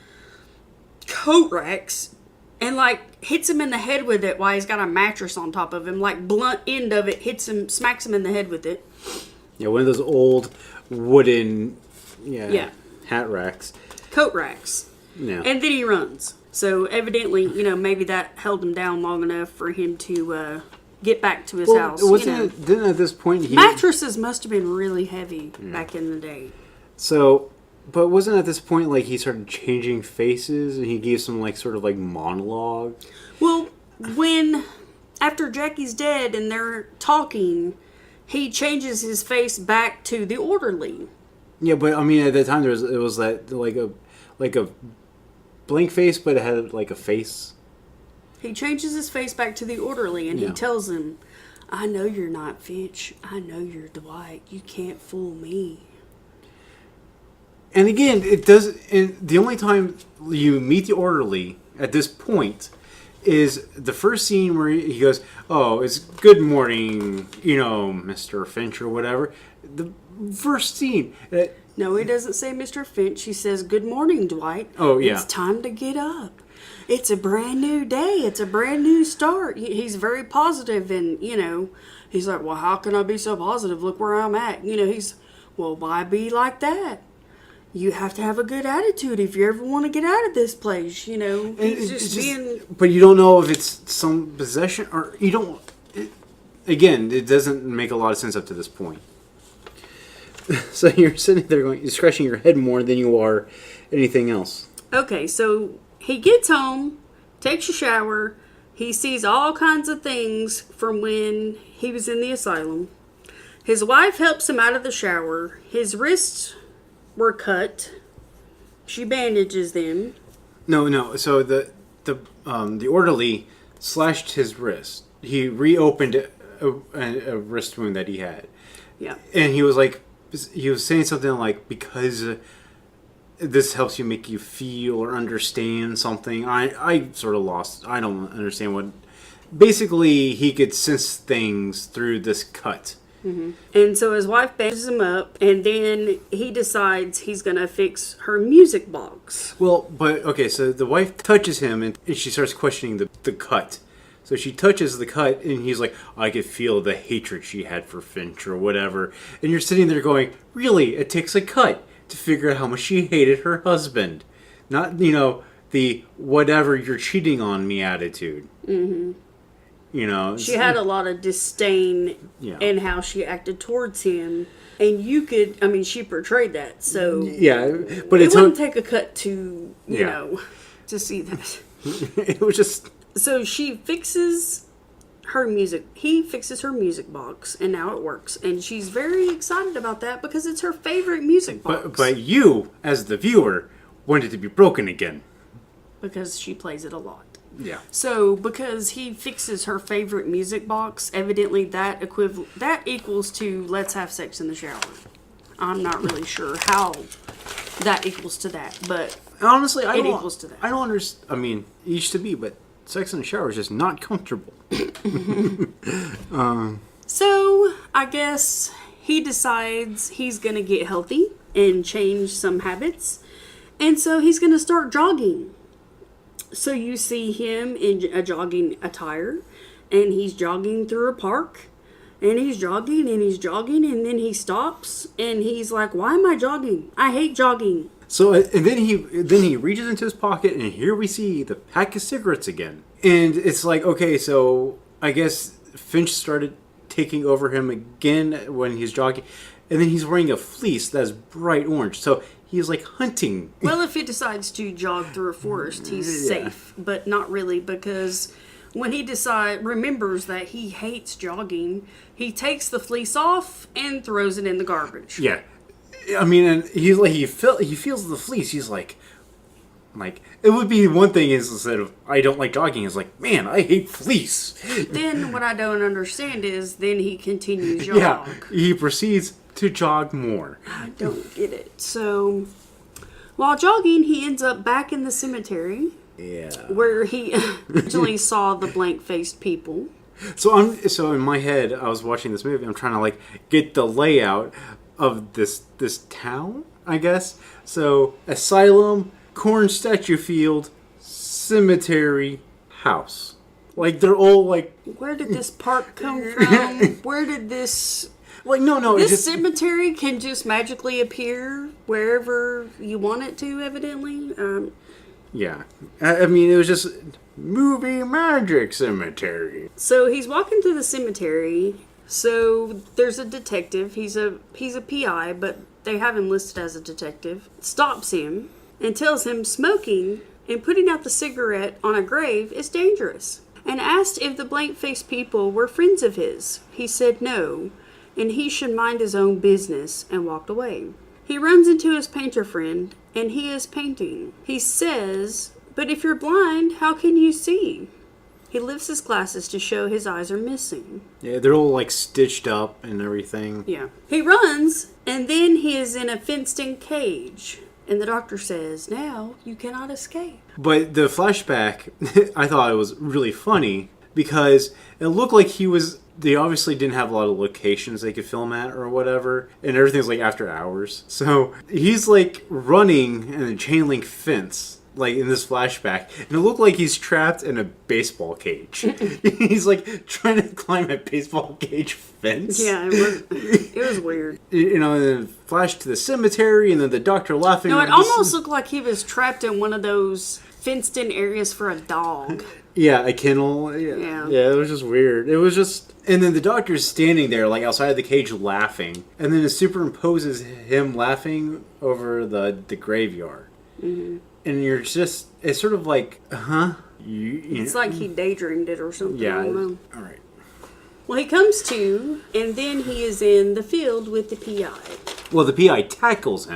coat racks and, like, hits him in the head with it while he's got a mattress on top of him. Like, blunt end of it smacks him in the head with it. Yeah, one of those old wooden, Yeah. hat racks. Coat racks. Yeah. And then he runs. So evidently, maybe that held him down long enough for him to get back to his house. Didn't at this point Mattresses must have been really heavy back in the day. So, but wasn't at this point like he started changing faces and he gave some like sort of like monologue? Well, after Jackie's dead and they're talking, he changes his face back to the orderly. Yeah, but I mean at that time it was that like a blank face, but it had like a face. He changes his face back to the orderly, and he tells him, "I know you're not Finch. I know you're Dwight. You can't fool me." And again, it does. And the only time you meet the orderly at this point is the first scene where he goes, "Oh, it's good morning, Mr. Finch or whatever." The first scene. No, he doesn't say Mr. Finch. He says, "Good morning, Dwight. Oh, yeah. It's time to get up. It's a brand new day. It's a brand new start." He's very positive, and, he's like, "Well, how can I be so positive? Look where I'm at." Well, why be like that? You have to have a good attitude if you ever want to get out of this place, He's just being... But you don't know if it's some possession, or you don't... Again, it doesn't make a lot of sense up to this point. So you're sitting there you're scratching your head more than you are anything else. Okay, so he gets home, takes a shower. He sees all kinds of things from when he was in the asylum. His wife helps him out of the shower. His wrists were cut. She bandages them. No. So the orderly slashed his wrist. He reopened a wrist wound that he had. Yeah. And he was saying something like, because this helps you make you feel or understand something. I sort of lost. I don't understand what. Basically, he could sense things through this cut. Mm-hmm. And so his wife bandages him up, and then he decides he's going to fix her music box. Well, but, okay, so the wife touches him, and she starts questioning the cut. So she touches the cut, and he's like, "I could feel the hatred she had for Finch," or whatever. And you're sitting there going, really? It takes a cut to figure out how much she hated her husband. Not, the whatever, you're cheating on me attitude. Mm-hmm. She had a lot of disdain in how she acted towards him. And she portrayed that. So yeah, but it wouldn't take a cut to, to see that. It was just... So she fixes her music. He fixes her music box, and now it works. And she's very excited about that because it's her favorite music box. But you, as the viewer, want it to be broken again. Because she plays it a lot. Yeah. So, because he fixes her favorite music box, evidently that equals to "let's have sex in the shower." I'm not really sure how that equals to that, but honestly, it equals to that. I don't understand. I mean, each to be, but sex in the shower is just not comfortable. So, I guess he decides he's going to get healthy and change some habits, and so he's going to start jogging. So you see him in a jogging attire, and he's jogging through a park, And he's jogging and he's jogging, and then he stops and he's like, "Why am I jogging? I hate jogging." So and then he reaches into his pocket, and here we see the pack of cigarettes again. And it's like, okay, so I guess Finch started taking over him again when he's jogging, and then he's wearing a fleece that's bright orange. So he's like hunting. Well, if he decides to jog through a forest, he's safe, but not really, because when he remembers that he hates jogging, he takes the fleece off and throws it in the garbage. Yeah, I mean, and he's like he feels the fleece. He's like it would be one thing is instead of I don't like jogging, it's like, man, I hate fleece. Then what I don't understand is then he continues jog. Yeah, he proceeds to jog more. I don't get it. So while jogging, he ends up back in the cemetery. Yeah. Where he originally saw the blank-faced people. So in my head, I was watching this movie. I'm trying to like get the layout of this town, I guess. So asylum, corn statue field, cemetery, house. Like they're all like. Where did this park come from? Where did this? Like no. This cemetery can just magically appear wherever you want it to. Evidently. Yeah, I mean it was just movie magic cemetery. So he's walking through the cemetery. So there's a detective. He's a PI, but they have him listed as a detective. Stops him and tells him smoking and putting out the cigarette on a grave is dangerous. And asked if the blank-faced people were friends of his. He said no, and he should mind his own business, and walked away. He runs into his painter friend, and he is painting. He says, "But if you're blind, how can you see?" He lifts his glasses to show his eyes are missing. Yeah, they're all like stitched up and everything. Yeah. He runs, and then he is in a fenced-in cage. And the doctor says, "Now you cannot escape." But the flashback, I thought it was really funny because it looked like they obviously didn't have a lot of locations they could film at or whatever, and everything's like after hours. So he's like running in a chain link fence, like in this flashback, and it looked like he's trapped in a baseball cage. He's like trying to climb a baseball cage fence. Yeah, it was weird. You know, and then flash to the cemetery, and then the doctor laughing. No, it almost looked like he was trapped in one of those fenced-in areas for a dog. Yeah, a kennel. Yeah, it was just weird. It was just... And then the doctor's standing there, like, outside the cage laughing. And then it superimposes him laughing over the graveyard. Mm-hmm. And you're just... It's sort of like, huh? It's like he daydreamed it or something. Yeah. I don't know. All right. Well, he comes to, and then he is in the field with the PI. Well, the PI tackles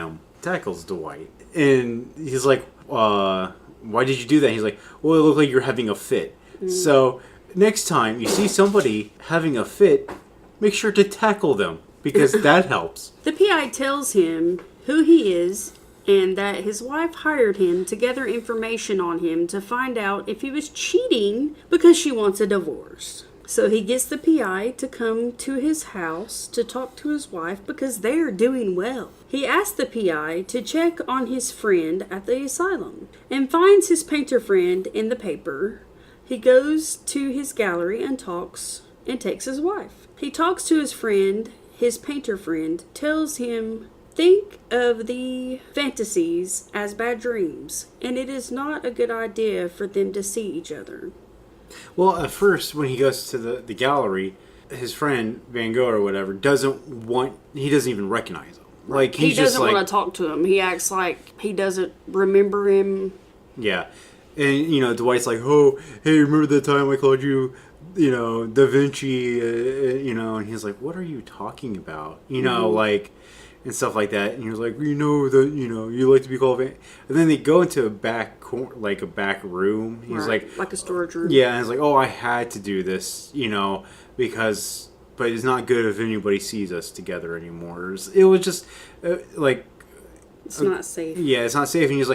Dwight. And he's like, why did you do that? He's like, well, it looked like you're having a fit. Mm. So next time you see somebody having a fit, make sure to tackle them because that helps. The PI tells him who he is and that his wife hired him to gather information on him to find out if he was cheating because she wants a divorce. So he gets the PI to come to his house to talk to his wife because they are doing well. He asks the PI to check on his friend at the asylum and finds his painter friend in the paper. He goes to his gallery and talks and takes his wife. He talks to his friend, his painter friend, tells him, think of the fantasies as bad dreams, and it is not a good idea for them to see each other. Well, at first, when he goes to the gallery, his friend, Van Gogh or whatever, he doesn't even recognize him. Like he doesn't want to talk to him. He acts like he doesn't remember him. Yeah. And, Dwight's like, oh, hey, remember the time I called you, Da Vinci, and he's like, what are you talking about? Like, and stuff like that. And he was like, that, you like to be called And then they go into a back room. He's like a storage room. Yeah, and he's like, oh, I had to do this, but it's not good if anybody sees us together anymore. It was just, it's not safe. Yeah, it's not safe. And he's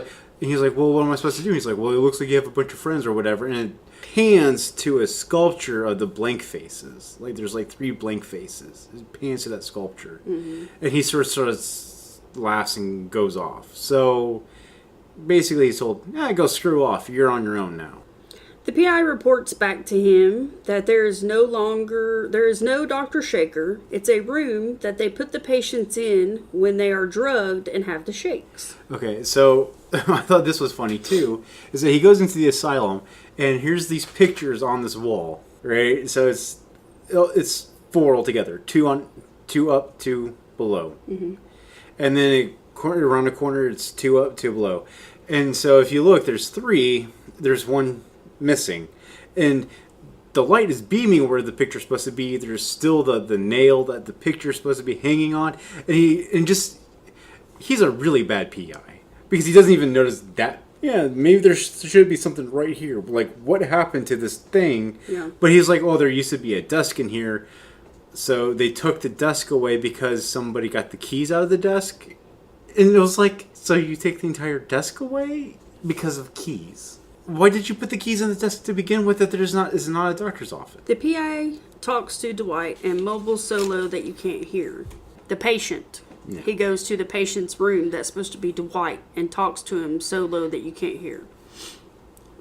like, well, what am I supposed to do? He's like, well, it looks like you have a bunch of friends or whatever. And it pans to a sculpture of the blank faces. Like, there's like 3 blank faces. It pans to that sculpture. Mm-hmm. And he sort of laughs and goes off. So, basically he's told, go screw off. You're on your own now. The PI reports back to him that there is no Dr. Shaker. It's a room that they put the patients in when they are drugged and have the shakes. Okay, so I thought this was funny too, is that he goes into the asylum and here's these pictures on this wall, right? So it's 4 altogether, 2 up, 2 below. Mm-hmm. And then around the corner it's 2 up, 2 below. And so if you look, there's 3, there's 1 missing. And the light is beaming where the picture's supposed to be. There's still the nail that the picture's supposed to be hanging on. And he's a really bad PI. Because he doesn't even notice that. Yeah, maybe there should be something right here. Like, what happened to this thing? Yeah. But he's like, oh, there used to be a desk in here. So they took the desk away because somebody got the keys out of the desk. And it was like, so you take the entire desk away because of keys? Why did you put the keys in the desk to begin with if is not a doctor's office? The PI talks to Dwight and mumbles so low that you can't hear. The patient. Yeah. He goes to the patient's room that's supposed to be Dwight and talks to him so low that you can't hear.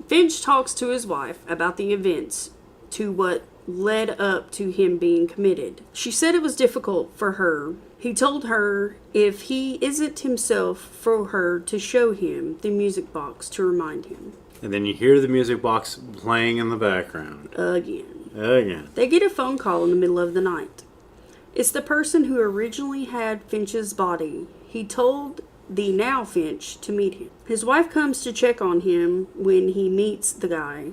Finch talks to his wife about the events to what led up to him being committed. She said it was difficult for her. He told her if he isn't himself for her to show him the music box to remind him. And then you hear the music box playing in the background. Again. They get a phone call in the middle of the night. It's the person who originally had Finch's body. He told the now Finch to meet him. His wife comes to check on him when he meets the guy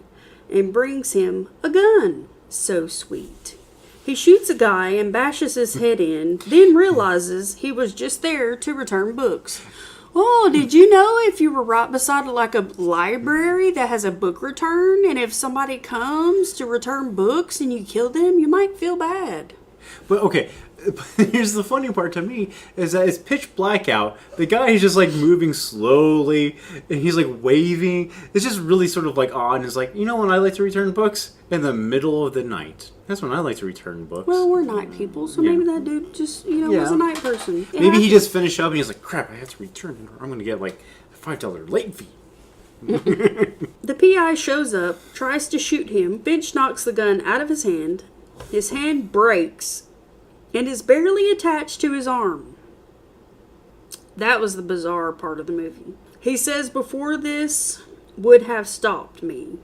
and brings him a gun. So sweet. He shoots a guy and bashes his head in, then realizes he was just there to return books. Oh, did you know if you were right beside like a library that has a book return, and if somebody comes to return books and you kill them, you might feel bad? But okay, here's the funny part to me, is that it's pitch black out. The guy is just like moving slowly, and he's like waving. It's just really sort of like odd, and it's like, you know when I like to return books? In the middle of the night. That's when I like to return books. Well, we're night people, so maybe that dude just, was a night person. Maybe he just finished up and he's like, crap, I have to return it or I'm going to get like a $5 late fee. The PI shows up, tries to shoot him. Finch knocks the gun out of his hand. His hand breaks and is barely attached to his arm. That was the bizarre part of the movie. He says before this would have stopped me,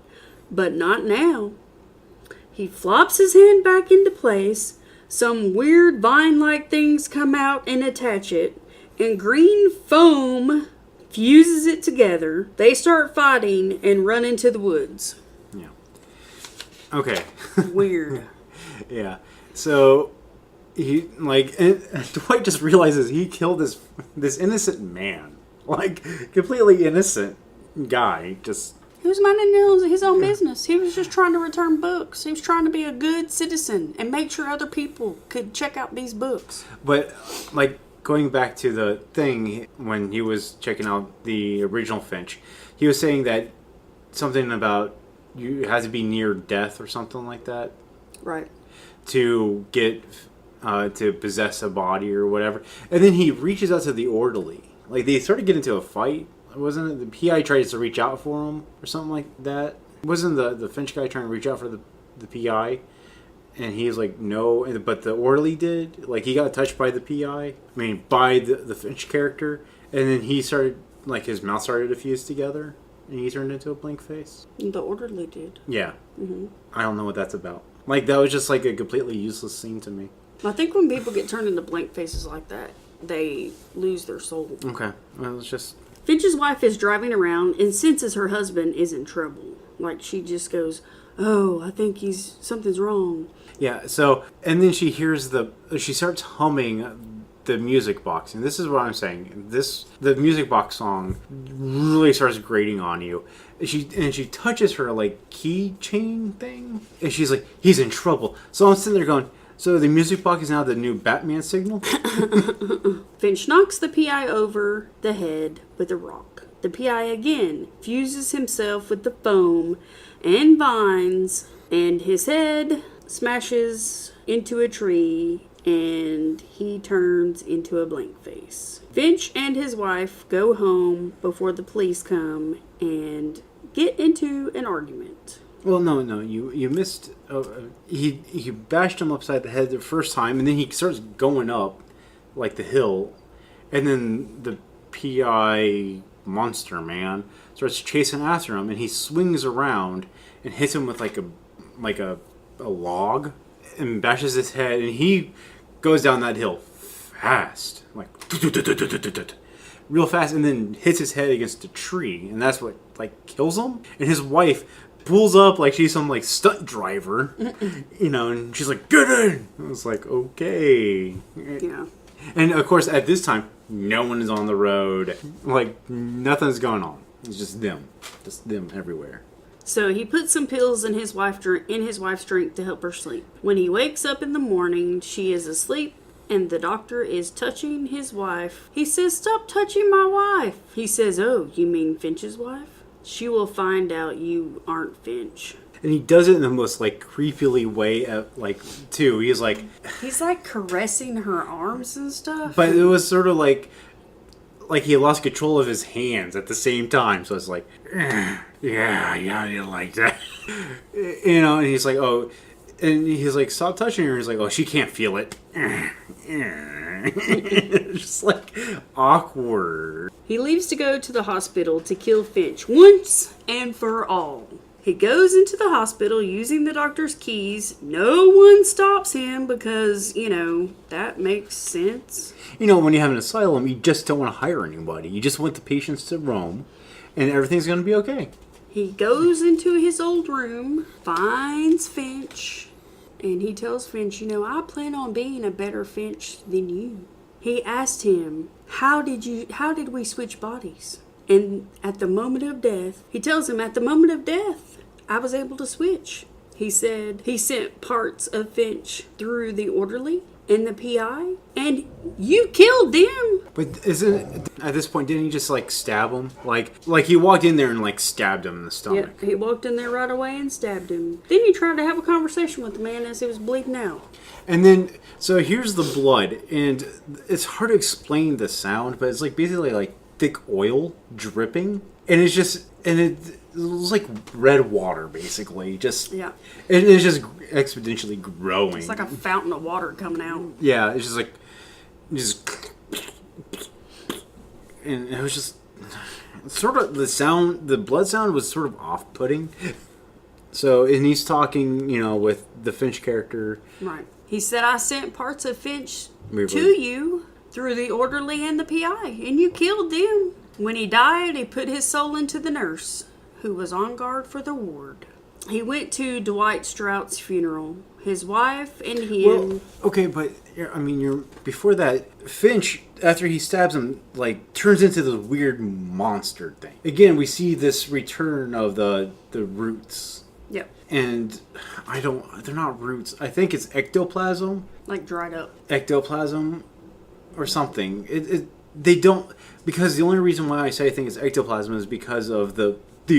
but not now. He flops his hand back into place. Some weird vine-like things come out and attach it. And green foam fuses it together. They start fighting and run into the woods. Yeah. Okay. Weird. Yeah. So, Dwight just realizes he killed this innocent man. Like, completely innocent guy. He was minding his own business. He was just trying to return books. He was trying to be a good citizen and make sure other people could check out these books. But, like, going back to the thing when he was checking out the original Finch, he was saying that something about you had to be near death or something like that. Right. To get, to possess a body or whatever. And then he reaches out to the orderly. Like, they sort of get into a fight. Wasn't it the PI tries to reach out for him or something like that? Wasn't the Finch guy trying to reach out for the PI? And he's like, no. But the orderly did? Like, he got touched by the PI? I mean, by the Finch character. And then he started, like, his mouth started to fuse together. And he turned into a blank face. The orderly did. Yeah. Mm-hmm. I don't know what that's about. Like, that was just, like, a completely useless scene to me. I think when people get turned into blank faces like that, they lose their soul. Okay. Well, it's just... Finch's wife is driving around and senses her husband is in trouble. Like, she just goes, oh, I think something's wrong. Yeah, so, and then she starts humming the music box. And this is what I'm saying. The music box song really starts grating on you. And she touches her, like, keychain thing. And she's like, he's in trouble. So I'm sitting there going, so the music box is now the new Batman signal? Finch knocks the PI over the head with a rock. The PI again fuses himself with the foam and vines, and his head smashes into a tree, and he turns into a blank face. Finch and his wife go home before the police come and get into an argument. Well, no, you missed. He bashed him upside the head the first time, and then he starts going up, like the hill, and then the PI monster man starts chasing after him, and he swings around and hits him with like a log, and bashes his head, and he goes down that hill fast, like real fast, and then hits his head against a tree, and that's what like kills him. And his wife pulls up like she's some like stunt driver, and she's like, "Get in!" I was like, "Okay." Yeah. And of course, at this time, no one is on the road. Like nothing's going on. It's just them everywhere. So he puts some pills in his wife's drink to help her sleep. When he wakes up in the morning, she is asleep, and the doctor is touching his wife. He says, "Stop touching my wife." He says, "Oh, you mean Finch's wife? She will find out you aren't Finch." And he does it in the most like creepily way, too. He's like caressing her arms and stuff. but it was sort of like he lost control of his hands at the same time. So it's like, yeah, you like that, And he's like, oh, and he's like, stop touching her. He's like, oh, she can't feel it. It's just like awkward. He leaves to go to the hospital to kill Finch once and for all. He goes into the hospital using the doctor's keys. No one stops him because, that makes sense. When you have an asylum, you just don't want to hire anybody. You just want the patients to roam, and everything's going to be okay. He goes into his old room, finds Finch, and he tells Finch, I plan on being a better Finch than you. He asked him, how did we switch bodies? And at the moment of death, he tells him, at the moment of death, I was able to switch. He said he sent parts of Finch through the orderly and the PI, and you killed them. But at this point, didn't he just like stab him? Like he walked in there and like stabbed him in the stomach. Yep, he walked in there right away and stabbed him. Then he tried to have a conversation with the man as he was bleeding out. And then, so here's the blood, and it's hard to explain the sound, but it's like basically like thick oil dripping, and it's just, and it was like red water basically, yeah, and it's just exponentially growing. It's like a fountain of water coming out. Yeah, it's just like, and it was just sort of the blood sound was sort of off-putting. So, and he's talking, with the Finch character. Right. He said, I sent parts of Finch to you through the orderly and the PI, and you killed them. When he died, he put his soul into the nurse, who was on guard for the ward. He went to Dwight Strout's funeral. His wife and him... Well, okay, but, you're before that, Finch, after he stabs him, turns into this weird monster thing. Again, we see this return of the roots. Yep. And they're not roots. I think it's ectoplasm. Like dried up. Ectoplasm or something. They don't, because the only reason why I say I think it's ectoplasm is because of the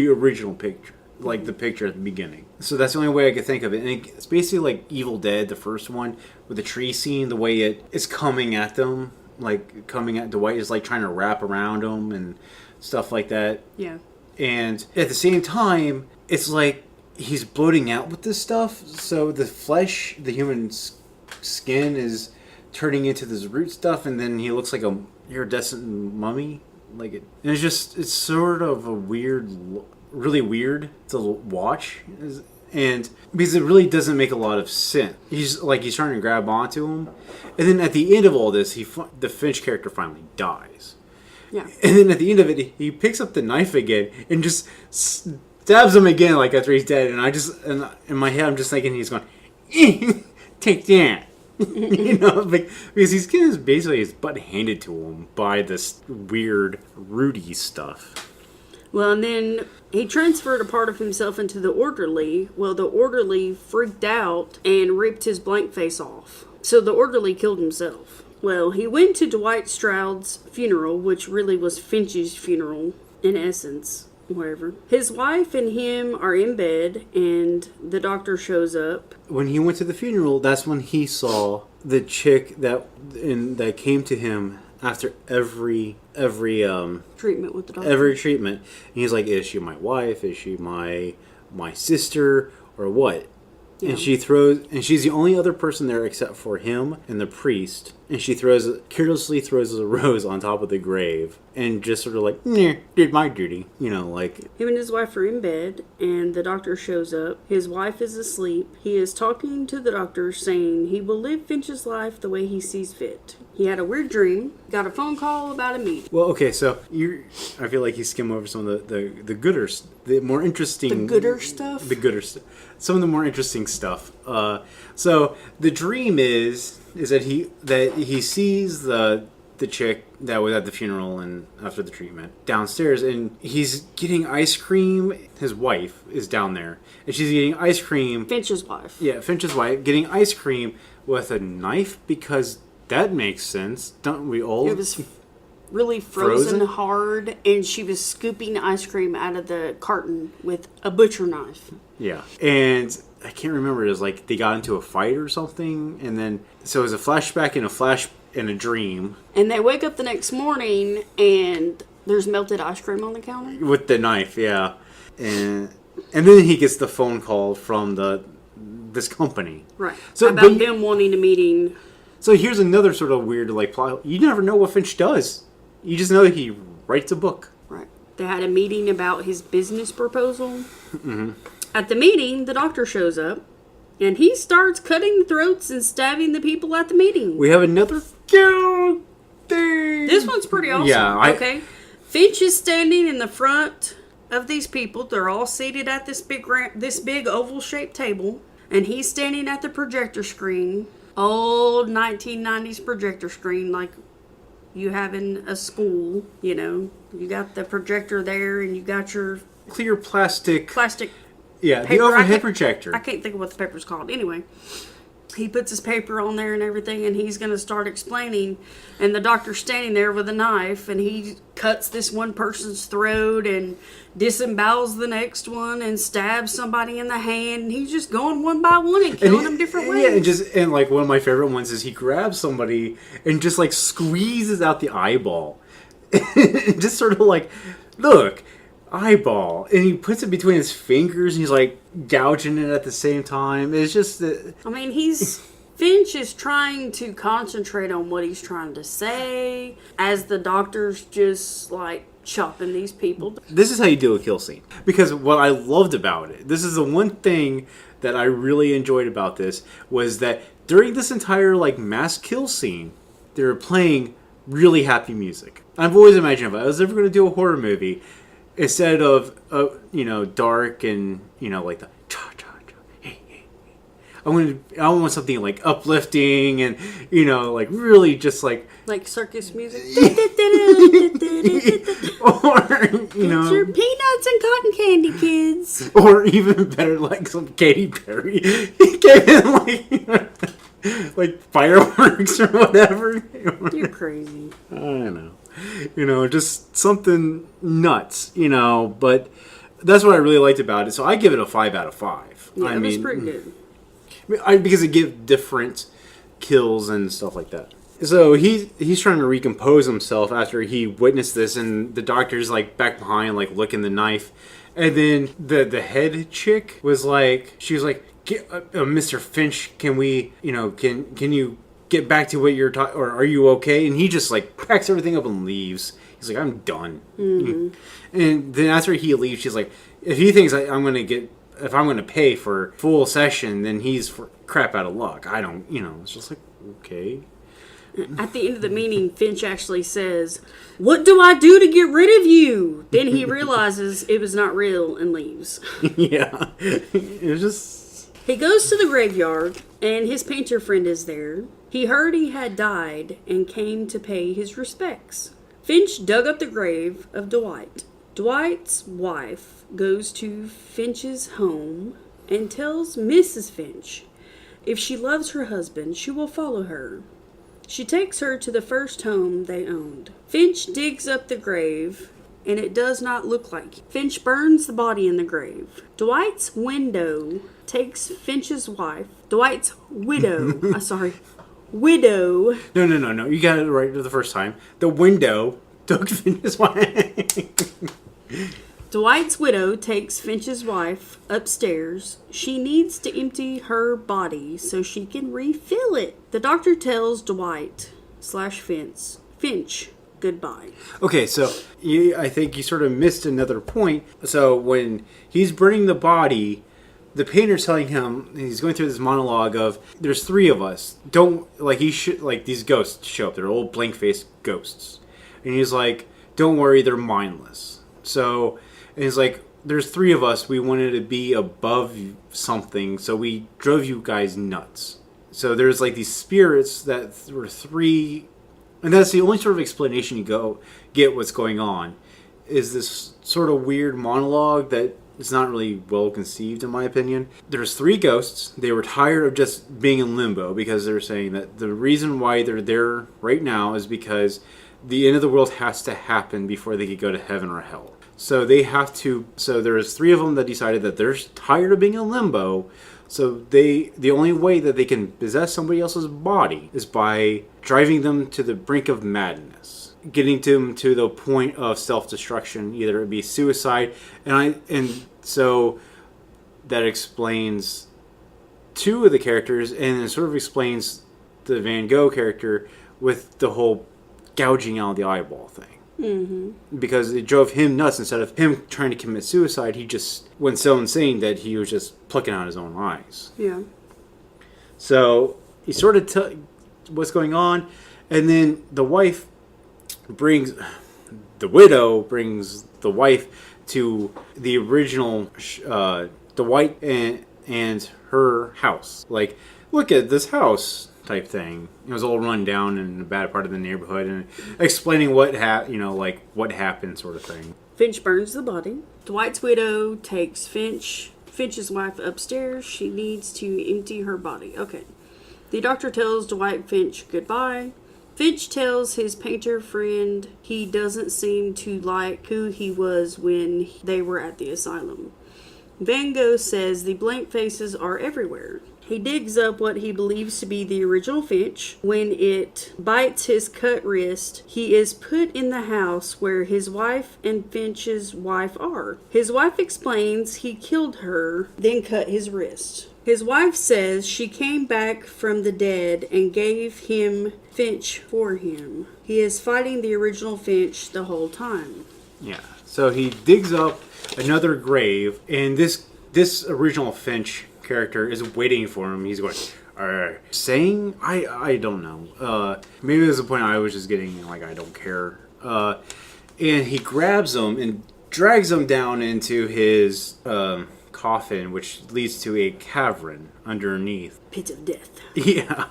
original picture. Like the picture at the beginning. So that's the only way I could think of it. And it's basically like Evil Dead, the first one, with the tree scene, the way it's coming at them. Like coming at Dwight is like trying to wrap around him and stuff like that. Yeah. And at the same time, it's like he's bloating out with this stuff, so the flesh, the human skin, is turning into this root stuff, and then he looks like a iridescent mummy. And it's sort of a really weird to watch, and because it really doesn't make a lot of sense. He's trying to grab onto him, and then at the end of all this, the Finch character finally dies. Yeah. And then at the end of it, he picks up the knife again and just stabs him again, after he's dead. And in my head, I'm just thinking he's going, take that. Because he's getting basically his butt handed to him by this weird Rudy stuff. Well, and then he transferred a part of himself into the orderly. Well, the orderly freaked out and ripped his blank face off. So the orderly killed himself. Well, he went to Dwight Stroud's funeral, which really was Finch's funeral, in essence. Whatever. His wife and him are in bed, and the doctor shows up. When he went to the funeral, that's when he saw the chick that came to him after every treatment with the doctor. Every treatment. And he's like, is she my wife? Is she my my sister or what? Yeah. And she's the only other person there except for him and the priest. And she carelessly throws a rose on top of the grave and just sort of like, nah, did my duty. Like. Him and his wife are in bed, and the doctor shows up. His wife is asleep. He is talking to the doctor, saying he will live Finch's life the way he sees fit. He had a weird dream, got a phone call about a meeting. Well, okay, so I feel like you skim over some of the gooder, the more interesting... The gooder stuff? The gooder stuff. Some of the more interesting stuff. So the dream is that he sees the chick that was at the funeral and after the treatment downstairs, and he's getting ice cream. His wife is down there, and she's getting ice cream. Finch's wife. Yeah, Finch's wife getting ice cream with a knife, because that makes sense, don't we all? It was really frozen hard, and she was scooping ice cream out of the carton with a butcher knife. Yeah, and I can't remember. It was like they got into a fight or something, and then so it was a flashback and a dream. And they wake up the next morning, and there's melted ice cream on the counter with the knife. Yeah, and then he gets the phone call from this company, right? So about them wanting a meeting. So here's another sort of weird plot. You never know what Finch does. You just know that he writes a book. Right. They had a meeting about his business proposal. Mm-hmm. At the meeting, the doctor shows up, and he starts cutting the throats and stabbing the people at the meeting. We have another kill thing. This one's pretty awesome. Yeah. Okay. Finch is standing in the front of these people. They're all seated at this big oval-shaped table, and he's standing at the projector screen. Old 1990s projector screen, like you have in a school. You got the projector there, and you got your clear plastic. Yeah, paper. the overhead projector. I can't think of what the paper's called. Anyway, he puts his paper on there and everything, and he's going to start explaining. And the doctor's standing there with a knife, and he cuts this one person's throat and disembowels the next one and stabs somebody in the hand. And he's just going one by one and killing them different ways. Yeah, and like one of my favorite ones is he grabs somebody and just like squeezes out the eyeball. Just sort of like, look, eyeball, and he puts it between his fingers and he's like gouging it at the same time. It's just I mean, Finch is trying to concentrate on what he's trying to say as the doctor's just like chopping these people. This is how you do a kill scene, because what I loved about it, this is the one thing that I really enjoyed about this, was that during this entire like mass kill scene, they were playing really happy music. I've always imagined if I was ever going to do a horror movie, instead of dark and like the cha cha cha, hey hey, I want something like uplifting and like really just like circus music. Or Get your peanuts and cotton candy, kids. Or even better, like some Katy Perry. He came in like fireworks or whatever. You're crazy. I don't know. Just something nuts, but that's what I really liked about it. So I give it a 5 out of 5. Yeah, it was pretty good. Because it gives different kills and stuff like that. So he's trying to recompose himself after he witnessed this, and the doctor's like back behind, like looking the knife. And then the head chick was like, she was like, Mr. Finch, can we, can you get back to what you're talking, or are you okay? And he just like packs everything up and leaves. He's like, I'm done. Mm-hmm. And then after he leaves, she's like, if he thinks if I'm going to pay for full session, then he's for crap out of luck. I don't, it's just like, okay. At the end of the meeting, Finch actually says, "What do I do to get rid of you?" Then he realizes it was not real and leaves. Yeah. It was just... He goes to the graveyard, and his painter friend is there. He heard he had died and came to pay his respects. Finch dug up the grave of Dwight. Dwight's wife goes to Finch's home and tells Mrs. Finch if she loves her husband, she will follow her. She takes her to the first home they owned. Finch digs up the grave, and it does not look like it. Finch burns the body in the grave. Dwight's widow takes Finch's wife. Dwight's widow. Widow. No. You got it right the first time. The window took Finch's wife. Dwight's widow takes Finch's wife upstairs. She needs to empty her body so she can refill it. The doctor tells Dwight / Finch goodbye. Okay, so I think you sort of missed another point. So when he's burning the body, the painter's telling him, he's going through this monologue of, there's three of us. Don't, like, these ghosts show up. They're old blank-faced ghosts. And he's like, don't worry, they're mindless. So, and he's like, there's three of us. We wanted to be above something, so we drove you guys nuts. So there's, like, these spirits that were three, and that's the only sort of explanation you get what's going on, is this sort of weird monologue that it's not really well conceived, in my opinion. There's three ghosts. They were tired of just being in limbo because they're saying that the reason why they're there right now is because the end of the world has to happen before they could go to heaven or hell. So they have to. So there's three of them that decided that they're tired of being in limbo. So the only way that they can possess somebody else's body is by driving them to the brink of madness, getting them to the point of self-destruction, either it be suicide, and so that explains two of the characters, and it sort of explains the Van Gogh character with the whole gouging out the eyeball thing. Mm-hmm. Because it drove him nuts. Instead of him trying to commit suicide, he just went so insane that he was just plucking out his own eyes. Yeah. So he sort of what's going on, and then the widow brings the wife to the original Dwight and her house. Like, look at this house type thing. It was all run down in a bad part of the neighborhood, and explaining what happened, sort of thing. Finch burns the body. Dwight's widow takes Finch's wife upstairs. She needs to empty her body. Okay. The doctor tells Dwight Finch goodbye. Finch tells his painter friend he doesn't seem to like who he was when they were at the asylum. Van Gogh says the blank faces are everywhere. He digs up what he believes to be the original Finch. When it bites his cut wrist, he is put in the house where his wife and Finch's wife are. His wife explains he killed her, then cut his wrist. His wife says she came back from the dead and gave him Finch for him. He is fighting the original Finch the whole time. Yeah. So he digs up another grave, and this original Finch character is waiting for him. He's going, saying, I don't know. Maybe there's a point I was just getting like, I don't care. And he grabs him and drags him down into his coffin, which leads to a cavern underneath. Pit of death. Yeah.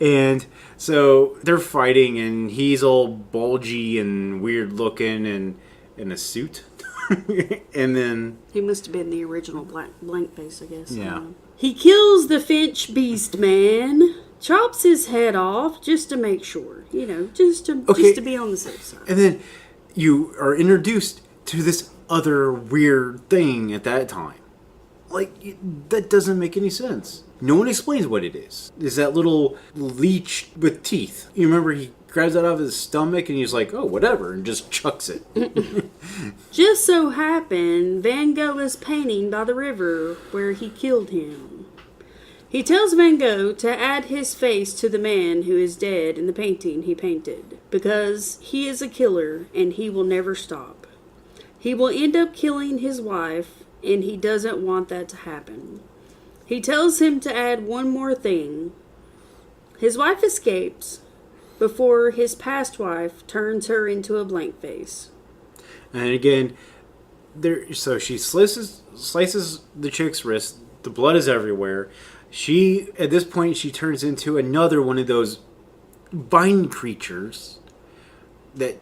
And so they're fighting, and he's all bulgy and weird looking and in a suit. And then he must have been the original blank face, I guess. Yeah. He kills the Finch beast man, chops his head off just to make sure, just to be on the safe side. And then you are introduced to this other weird thing at that time. Like, that doesn't make any sense. No one explains what it is. It's that little leech with teeth. You remember he grabs that out of his stomach and he's like, oh, whatever, and just chucks it. Just so happened, Van Gogh is painting by the river where he killed him. He tells Van Gogh to add his face to the man who is dead in the painting he painted, because he is a killer and he will never stop. He will end up killing his wife, and he doesn't want that to happen. He tells him to add one more thing. His wife escapes before his past wife turns her into a blank face. And again, so she slices the chick's wrist. The blood is everywhere. At this point, she turns into another one of those vine creatures that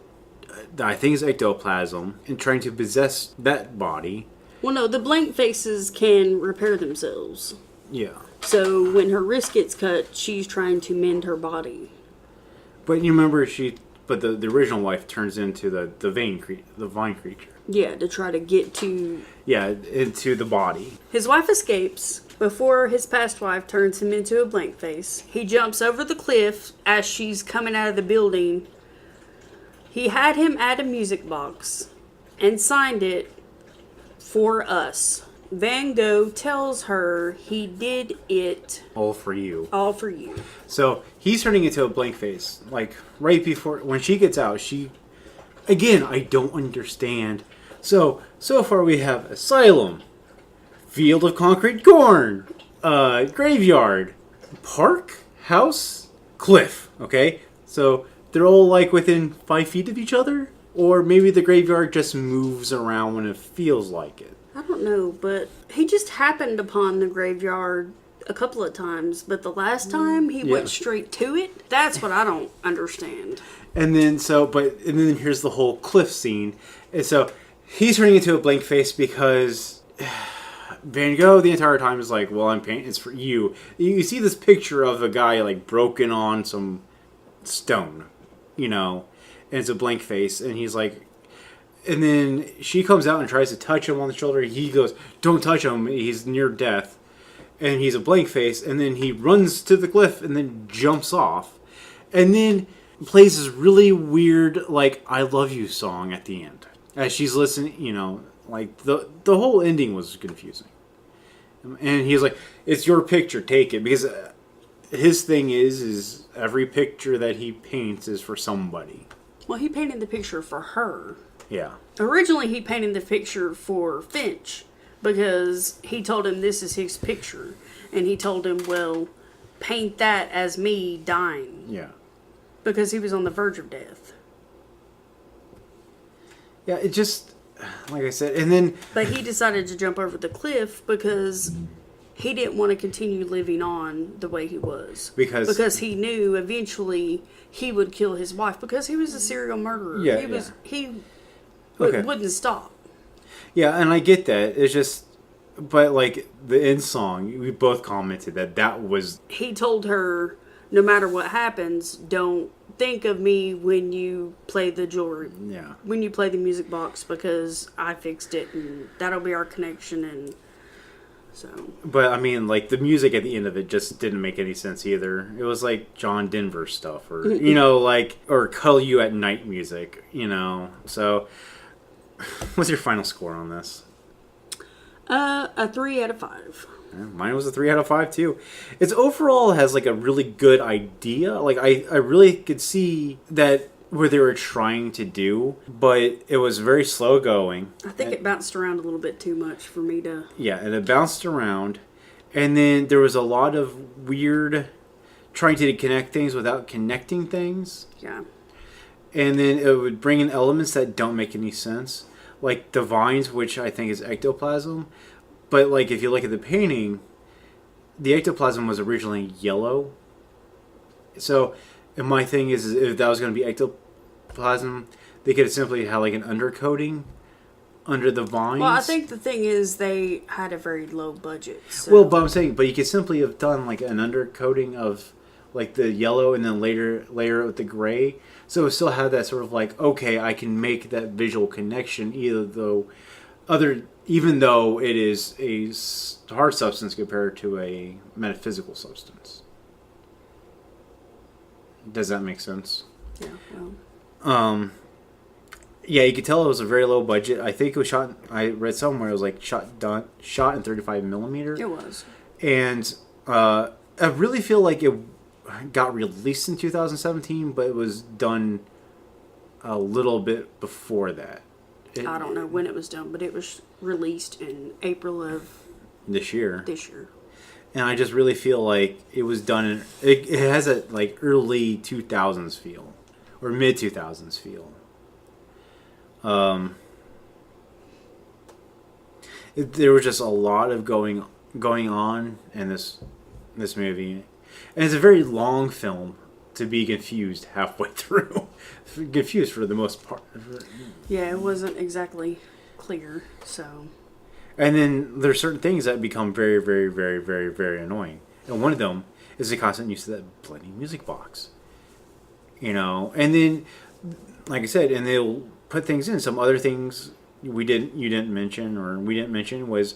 I think is ectoplasm, and trying to possess that body. Well, no, the blank faces can repair themselves. Yeah. So when her wrist gets cut, she's trying to mend her body. But you remember the original wife turns into the vine creature. Yeah, to try to get to... Yeah, into the body. His wife escapes before his past wife turns him into a blank face. He jumps over the cliff as she's coming out of the building. He had him add a music box and signed it for us. Van Gogh tells her he did it All for you. all for you. So he's turning into a blank face. Like, right before, when she gets out, again, I don't understand. So far we have asylum, field of concrete corn, graveyard, park, house, cliff. Okay? So they're all like within 5 feet of each other? Or maybe the graveyard just moves around when it feels like it. I don't know, but he just happened upon the graveyard a couple of times, but the last time he went straight to it. That's what I don't understand. And then here's the whole cliff scene. And so he's turning into a blank face because Van Gogh the entire time is like, well, I'm painting, it's for you. You see this picture of a guy like broken on some stone, and it's a blank face, and he's like, and then she comes out and tries to touch him on the shoulder. He goes, don't touch him, he's near death. And he's a blank face, and then he runs to the cliff and then jumps off. And then plays this really weird, like, I love you song at the end. As she's listening, like, the whole ending was confusing. And he's like, it's your picture, take it. Because his thing is every picture that he paints is for somebody. Well, he painted the picture for her. Yeah. Originally, he painted the picture for Finch because he told him this is his picture. And he told him, well, paint that as me dying. Yeah. Because he was on the verge of death. Yeah, it just, like I said, and then... But he decided to jump over the cliff because he didn't want to continue living on the way he was. Because he knew eventually he would kill his wife because he was a serial murderer. Yeah, He Okay. wouldn't stop. Yeah, and I get that. It's just, but like the end song, we both commented that was... He told her, no matter what happens, don't think of me when you play the jewelry. Yeah. When you play the music box because I fixed it and that'll be our connection and so. But I mean, like the music at the end of it just didn't make any sense either. It was like John Denver stuff or, or Call You at Night music, So, what's your final score on this? A 3 out of 5. Mine was a 3 out of 5 too. It's overall has like a really good idea. Like I really could see that where they were trying to do, but it was very slow going. I think it bounced around a little bit too much for me to... Yeah, and it bounced around. And then there was a lot of weird trying to connect things without connecting things. Yeah. And then it would bring in elements that don't make any sense. Like the vines, which I think is ectoplasm. But like if you look at the painting, the ectoplasm was originally yellow. So, and my thing is if that was going to be ectoplasm, they could have simply had like an undercoating under the vines. Well, I think the thing is they had a very low budget. So. Well, but I'm saying, but you could simply have done like an undercoating of like the yellow and then later layer with the gray. So it still had that sort of like, okay, I can make that visual connection even though it is a hard substance compared to a metaphysical substance. Does that make sense? Yeah, well. Yeah, you could tell it was a very low budget. I think it was shot, I read somewhere it was like shot in 35 millimeter. It was. And I really feel like it got released in 2017, but it was done a little bit before that. I don't know when it was done, but it was released in April of this year. And I just really feel like it was done it has a like early 2000s feel or mid 2000s feel. There was just a lot of going on in this movie, and it's a very long film to be confused halfway through. Confused for the most part. Yeah, it wasn't exactly clear, so. And then there's certain things that become very, very, very, very, very annoying. And one of them is the constant use of that bloody music box. And then, like I said, and they'll put things in. Some other things you didn't mention was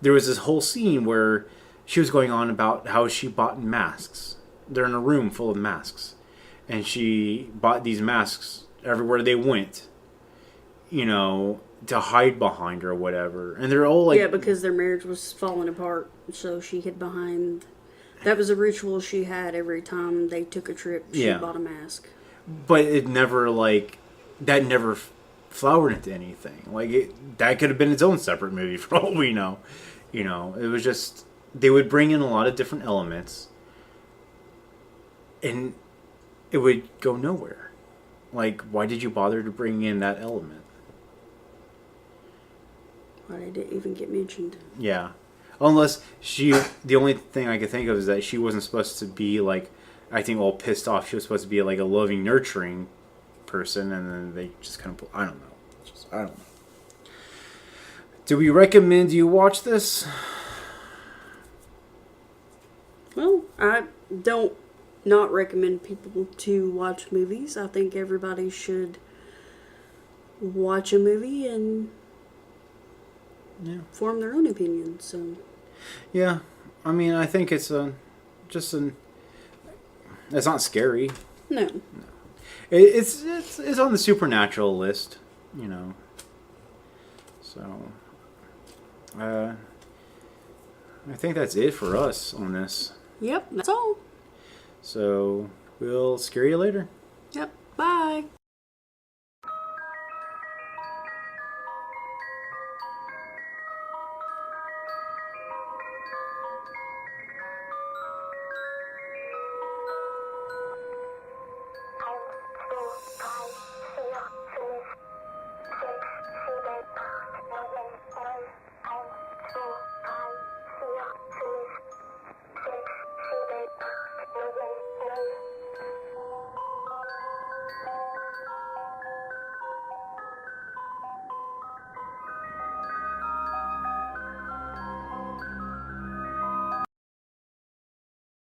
there was this whole scene where she was going on about how she bought masks. They're in a room full of masks. And she bought these masks everywhere they went. to hide behind or whatever. And they're all like, Yeah, because their marriage was falling apart, so she hid behind. That was a ritual she had every time they took a trip. She Yeah. bought a mask. but it never like that never flowered into anything. Like that could have been its own separate movie for all we know. You know, it was just they would bring in a lot of different elements, and it would go nowhere. Like, why did you bother to bring in that element? Why did it even get mentioned? Yeah. Unless the only thing I could think of is that she wasn't supposed to be like, I think all pissed off. She was supposed to be like a loving, nurturing person, and then they just kind of, I don't know. I don't know. Do we recommend you watch this? Well, I don't not recommend people to watch movies. I think everybody should watch a movie and form their own opinion. So, yeah, I mean, I think it's it's not scary. no. It's on the supernatural list, you know. So, I think that's it for us on this. Yep, that's all. So we'll scare you later. Yep, bye.